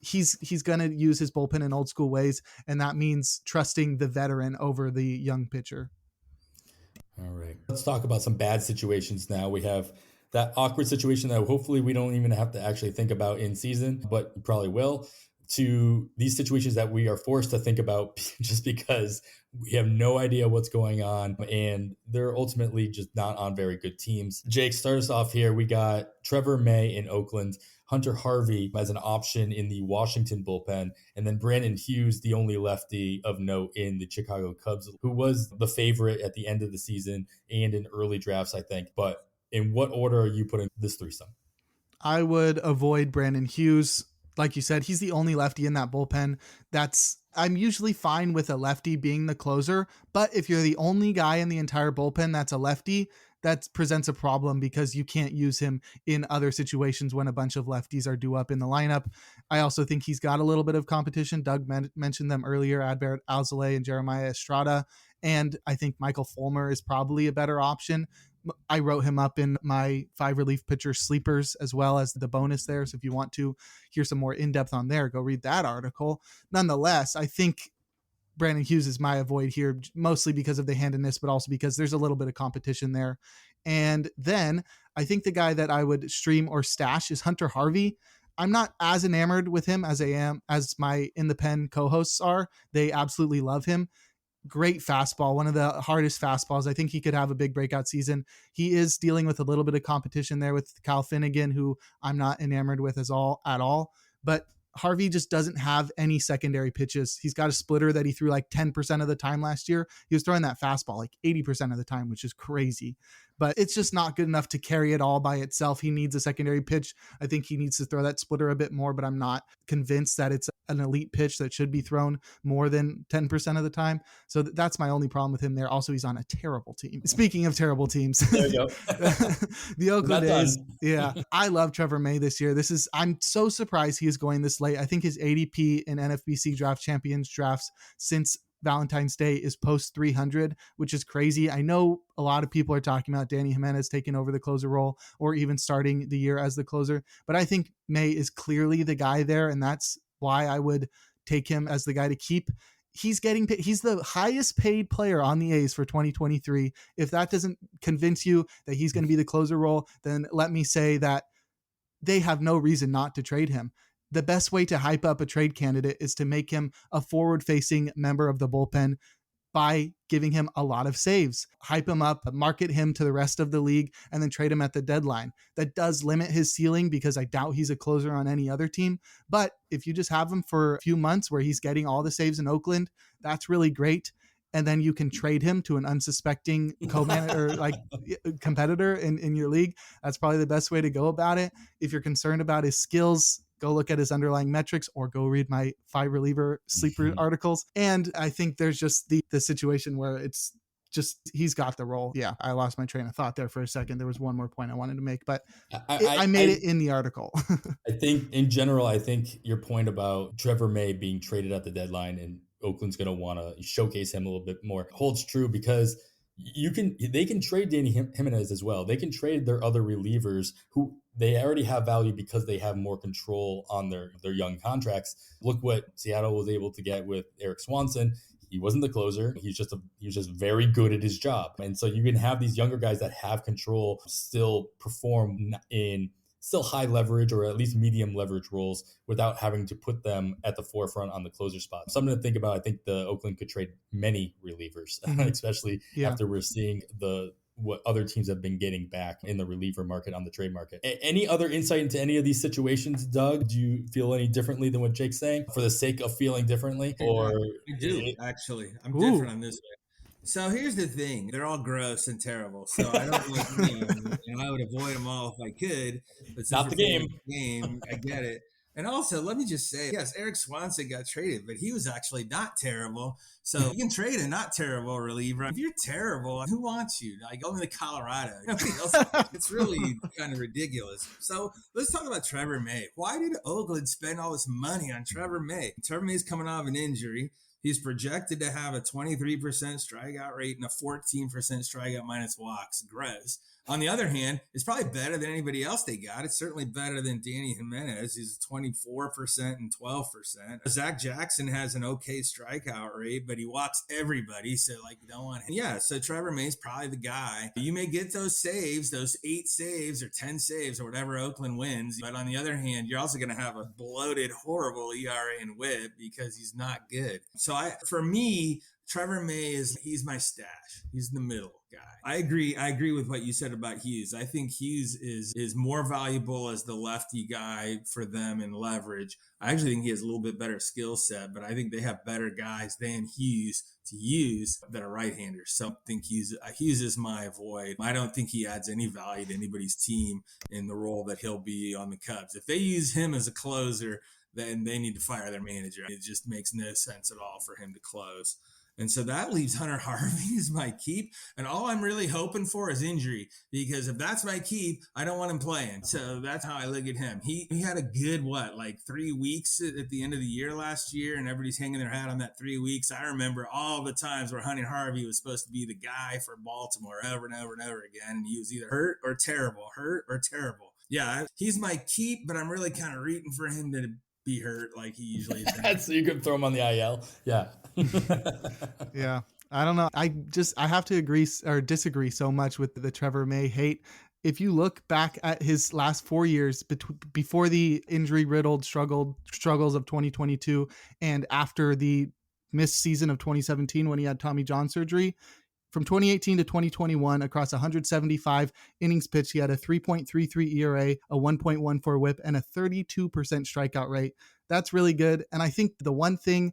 Speaker 2: He's going to use his bullpen in old school ways, and that means trusting the veteran over the young pitcher.
Speaker 1: All right. Let's talk about some bad situations now. We have that awkward situation that hopefully we don't even have to actually think about in season, but you probably will, to these situations that we are forced to think about just because we have no idea what's going on and they're ultimately just not on very good teams. Jake, start us off here. We got Trevor May in Oakland, Hunter Harvey as an option in the Washington bullpen, and then Brandon Hughes, the only lefty of note in the Chicago Cubs, who was the favorite at the end of the season and in early drafts, I think. But in what order are you putting this threesome?
Speaker 2: I would avoid Brandon Hughes. Like you said, he's the only lefty in that bullpen. I'm usually fine with a lefty being the closer, but if you're the only guy in the entire bullpen that's a lefty, that presents a problem because you can't use him in other situations when a bunch of lefties are due up in the lineup. I also think he's got a little bit of competition. Doug mentioned them earlier, Adbert Alzolay and Jeremiah Estrada. And I think Michael Fulmer is probably a better option. I wrote him up in my 5 relief pitcher sleepers as well as the bonus there. So if you want to hear some more in-depth on there, go read that article. Nonetheless, I think Brandon Hughes is my avoid here, mostly because of the handedness, but also because there's a little bit of competition there. And then I think the guy that I would stream or stash is Hunter Harvey. I'm not as enamored with him as I am as my In the Pen co-hosts are. They absolutely love him. great fastball, one of the hardest fastballs. I think he could have a big breakout season. He is dealing with a little bit of competition there with Kyle Finnegan, who I'm not enamored with at all. But Harvey just doesn't have any secondary pitches. He's got a splitter that he threw like 10% of the time last year. He was throwing that fastball like 80% of the time, which is crazy. But it's just not good enough to carry it all by itself. He needs a secondary pitch. I think he needs to throw that splitter a bit more, but I'm not convinced that it's an elite pitch that should be thrown more than 10% of the time. So that's my only problem with him there. Also, he's on a terrible team. Speaking of terrible teams,
Speaker 1: there you go.
Speaker 2: The Oakland A's. Yeah, I love Trevor May this year. I'm so surprised he is going this late. I think his ADP in NFBC Draft Champions drafts since Valentine's Day is post 300, which is crazy. I know a lot of people are talking about Danny Jimenez taking over the closer role or even starting the year as the closer, but I think May is clearly the guy there, and that's why I would take him as the guy to keep. He's the highest paid player on the A's for 2023. If that doesn't convince you that he's going to be the closer role, then let me say that they have no reason not to trade him. The best way to hype up a trade candidate is to make him a forward-facing member of the bullpen by giving him a lot of saves. Hype him up, market him to the rest of the league, and then trade him at the deadline. That does limit his ceiling because I doubt he's a closer on any other team. But if you just have him for a few months where he's getting all the saves in Oakland, that's really great. And then you can trade him to an unsuspecting co-manager or like competitor in your league. That's probably the best way to go about it. If you're concerned about his skills, go look at his underlying metrics or go read my 5 reliever sleeper articles. And I think there's just the situation where it's just, he's got the role. Yeah, I lost my train of thought there for a second. There was one more point I wanted to make, but I made it in the article.
Speaker 1: I think in general, I think your point about Trevor May being traded at the deadline and Oakland's going to want to showcase him a little bit more holds true because they can trade Danny Jimenez as well. They can trade their other relievers who they already have value because they have more control on their young contracts. Look what Seattle was able to get with Eric Swanson. He wasn't the closer. He was just very good at his job. And so you can have these younger guys that have control still perform in still high leverage or at least medium leverage roles without having to put them at the forefront on the closer spot. Something to think about. I think the Oakland could trade many relievers, especially after we're seeing what other teams have been getting back in the reliever market on the trade market. Any other insight into any of these situations, Doug? Do you feel any differently than what Jake's saying for the sake of feeling differently? Or
Speaker 3: I do, actually. I'm different on this way. So here's the thing. They're all gross and terrible. So I don't like I would avoid them all if I could. But
Speaker 1: not the game.
Speaker 3: I get it. And also, let me just say, yes, Eric Swanson got traded, but he was actually not terrible. So you can trade a not terrible reliever. If you're terrible, who wants you? Like, go to Colorado. It's really kind of ridiculous. So let's talk about Trevor May. Why did Oakland spend all this money on Trevor May? Trevor May's coming off an injury. He's projected to have a 23% strikeout rate and a 14% strikeout minus walks. Gross. On the other hand, it's probably better than anybody else they got. It's certainly better than Danny Jimenez. He's 24% and 12%. Zach Jackson has an okay strikeout rate, but he walks everybody. So, you don't want him. Yeah, so Trevor May's probably the guy. You may get those saves, those 8 saves or 10 saves or whatever Oakland wins. But on the other hand, you're also going to have a bloated, horrible ERA and WHIP because he's not good. So, for me, Trevor May he's my stash. He's the middle guy. I agree with what you said about Hughes. I think Hughes is more valuable as the lefty guy for them in leverage. I actually think he has a little bit better skill set, but I think they have better guys than Hughes to use that are right-handers. So I think Hughes is my avoid. I don't think he adds any value to anybody's team in the role that he'll be on the Cubs. If they use him as a closer, then they need to fire their manager. It just makes no sense at all for him to close. And so that leaves Hunter Harvey as my keep. And all I'm really hoping for is injury, because if that's my keep, I don't want him playing. So that's how I look at him. He had a good, 3 weeks at the end of the year last year, and everybody's hanging their hat on that 3 weeks. I remember all the times where Hunter Harvey was supposed to be the guy for Baltimore over and over and over again. And he was either hurt or terrible. Yeah, he's my keep, but I'm really kind of rooting for him to be hurt like he usually is.
Speaker 1: So you can throw him on the IL. Yeah.
Speaker 2: Yeah. I don't know. I have to agree or disagree so much with the Trevor May hate. If you look back at his last 4 years before the injury riddled struggles of 2022 and after the missed season of 2017 when he had Tommy John surgery. From 2018 to 2021, across 175 innings pitched, he had a 3.33 ERA, a 1.14 whip, and a 32% strikeout rate. That's really good. And I think the one thing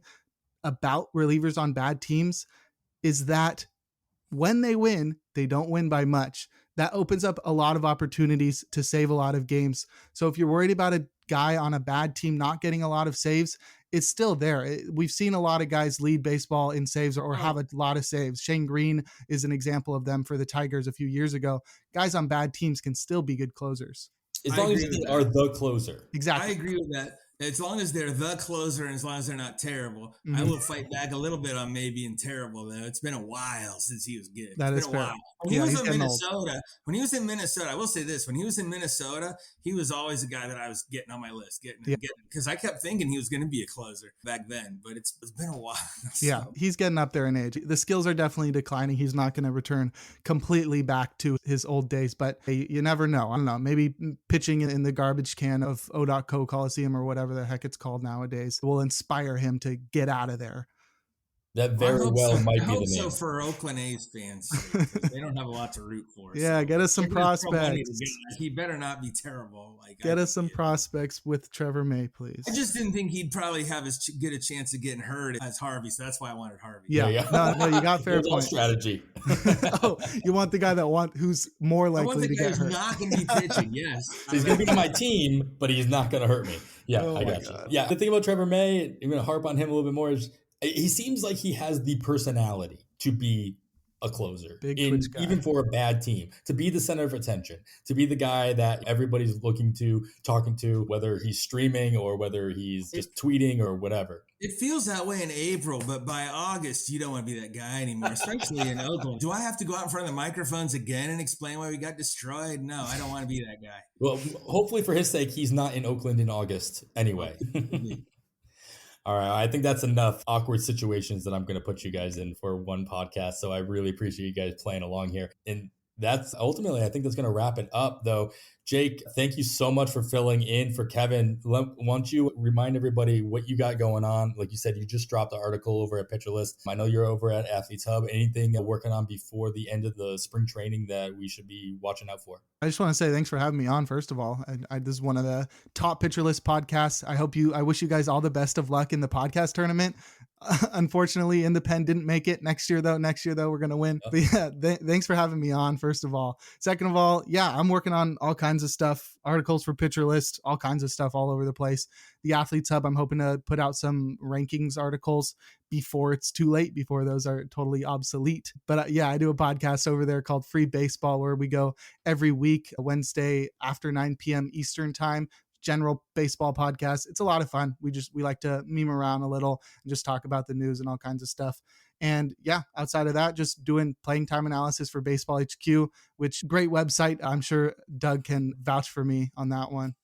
Speaker 2: about relievers on bad teams is that when they win, they don't win by much. That opens up a lot of opportunities to save a lot of games. So if you're worried about a guy on a bad team not getting a lot of saves, it's still there. We've seen a lot of guys lead baseball in saves or have a lot of saves. Shane Green is an example of them for the Tigers a few years ago. Guys on bad teams can still be good closers.
Speaker 1: As long as they are the closer.
Speaker 2: Exactly.
Speaker 3: I agree with that. As long as they're the closer and as long as they're not terrible. I will fight back a little bit on May being terrible, though. It's been a while since he was good.
Speaker 2: That
Speaker 3: it's
Speaker 2: is
Speaker 3: been a
Speaker 2: fair.
Speaker 3: while. When he was in Minnesota, I will say this. When he was in Minnesota, he was always a guy that I was getting on my list. Because I kept thinking he was going to be a closer back then, but it's been a while. So.
Speaker 2: Yeah, he's getting up there in age. The skills are definitely declining. He's not going to return completely back to his old days, but you never know. I don't know. Maybe pitching in the garbage can of O.Co Coliseum or whatever the heck it's called nowadays will inspire him to get out of there.
Speaker 1: That very well might be the name.
Speaker 3: So for Oakland A's fans, they don't have a lot to root for.
Speaker 2: Yeah,
Speaker 3: so
Speaker 2: get us some prospects.
Speaker 3: He better not be terrible.
Speaker 2: Get us some prospects with Trevor May, please.
Speaker 3: I just didn't think he'd probably have as good a chance of getting hurt as Harvey, so that's why I wanted Harvey.
Speaker 2: Yeah. No, you got fair point.
Speaker 1: Strategy.
Speaker 2: Oh, you want the guy who's more likely to get hurt.
Speaker 3: Not going to be pitching. Yes,
Speaker 1: he's going to be on my team, but he's not going to hurt me. Yeah, I got you. Yeah, the thing about Trevor May, I'm going to harp on him a little bit more. Is he seems like he has the personality to be a closer, even for a bad team, to be the center of attention, to be the guy that everybody's talking to, whether he's streaming or whether he's just tweeting or whatever.
Speaker 3: It feels that way in April, but by August, you don't want to be that guy anymore, especially in Oakland. Do I have to go out in front of the microphones again and explain why we got destroyed? No, I don't want to be that guy.
Speaker 1: Well, hopefully for his sake, he's not in Oakland in August anyway. All right. I think that's enough awkward situations that I'm going to put you guys in for one podcast. So I really appreciate you guys playing along here. And that's ultimately, I think that's going to wrap it up, though. Jake, thank you so much for filling in for Kevin. Why don't you remind everybody what you got going on? Like you said, you just dropped an article over at Pitcher List. I know you're over at Athletes Hub. Anything working on before the end of the spring training that we should be watching out for?
Speaker 2: I just want to say thanks for having me on, first of all. This is one of the top Pitcher List podcasts. I wish you guys all the best of luck in the podcast tournament. Unfortunately, In the Pen didn't make it. Next year, though, we're going to win. But yeah, thanks for having me on, first of all. Second of all, yeah, I'm working on all kinds of stuff, articles for Pitcher List, all kinds of stuff all over the place. The Athletes Hub, I'm hoping to put out some rankings articles before it's too late, before those are totally obsolete. But yeah, I do a podcast over there called Free Baseball, where we go every week, Wednesday after 9 p.m. Eastern time. General baseball podcast. It's a lot of fun. We like to meme around a little and just talk about the news and all kinds of stuff. And yeah, outside of that, just doing playing time analysis for Baseball HQ, which great website. I'm sure Doug can vouch for me on that one.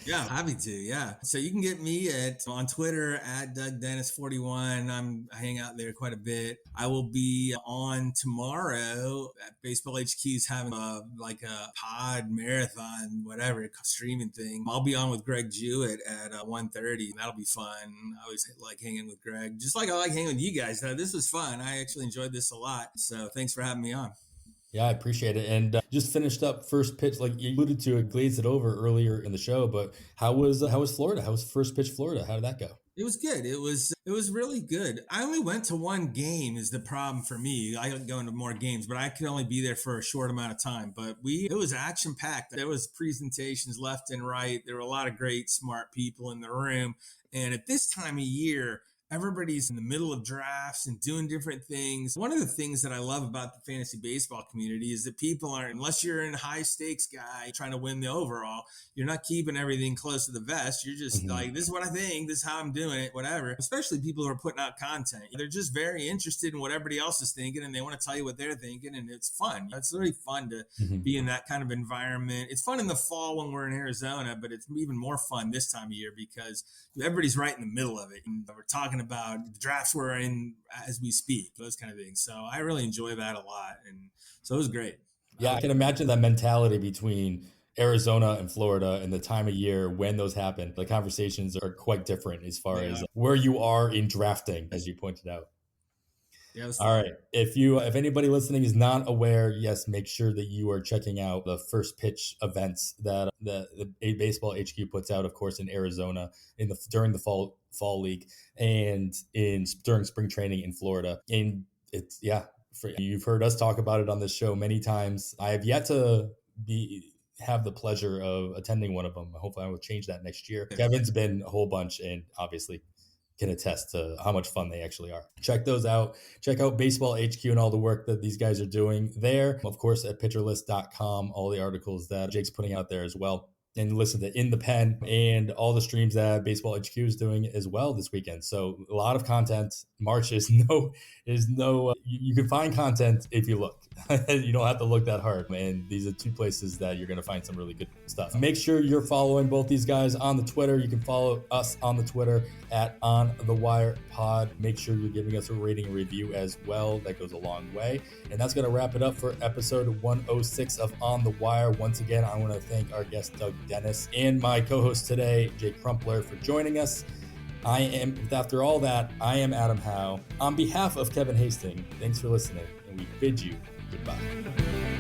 Speaker 3: Yeah, happy to. Yeah. So you can get me on Twitter at DougDennis41. I hang out there quite a bit. I will be on tomorrow at Baseball HQ's having a pod marathon, whatever, streaming thing. I'll be on with Greg Jewett at 1:30. That'll be fun. I always like hanging with Greg, just like I like hanging with you guys. This was fun. I actually enjoyed this a lot. So thanks for having me on.
Speaker 1: Yeah, I appreciate it. And just finished up first pitch, like you alluded to, it glazed it over earlier in the show. But how was Florida? How was first pitch Florida? How did that go?
Speaker 3: It was good. It was really good. I only went to one game is the problem for me. I could go into more games, but I could only be there for a short amount of time. But it was action packed. There was presentations left and right. There were a lot of great, smart people in the room. And at this time of year, everybody's in the middle of drafts and doing different things. One of the things that I love about the fantasy baseball community is that people aren't, unless you're a high stakes guy trying to win the overall, you're not keeping everything close to the vest. You're just like, this is what I think, this is how I'm doing it, whatever. Especially people who are putting out content. They're just very interested in what everybody else is thinking, and they want to tell you what they're thinking, and it's fun. It's really fun to be in that kind of environment. It's fun in the fall when we're in Arizona, but it's even more fun this time of year because everybody's right in the middle of it. And we're talking about the drafts we're in as we speak, those kind of things. So I really enjoy that a lot. And so it was great.
Speaker 1: Yeah, I can imagine that mentality between Arizona and Florida and the time of year when those happen, the conversations are quite different as far as where you are in drafting, as you pointed out.
Speaker 3: Yes.
Speaker 1: All right. If anybody listening is not aware, yes, make sure that you are checking out the first pitch events that the Baseball HQ puts out, of course, in Arizona during the fall league and during spring training in Florida. And it's you've heard us talk about it on this show many times. I have yet to have the pleasure of attending one of them. Hopefully I will change that next year. Kevin's been a whole bunch and obviously can attest to how much fun they actually are. Check those out. Check out Baseball HQ and all the work that these guys are doing there. Of course, at pitcherlist.com, all the articles that Jake's putting out there as well. And listen to In the Pen and all the streams that Baseball HQ is doing as well this weekend. So a lot of content. March is no. You can find content if you look. You don't have to look that hard. And these are two places that you're going to find some really good stuff. Make sure you're following both these guys on the Twitter. You can follow us on the Twitter at On The Wire Pod. Make sure you're giving us a rating and review as well. That goes a long way. And that's going to wrap it up for episode 106 of On The Wire. Once again, I want to thank our guest, Doug Dennis, and my co-host today, Jake Crumpler, for joining us. After all that, I am Adam Howe. On behalf of Kevin Hastings, thanks for listening, and we bid you goodbye.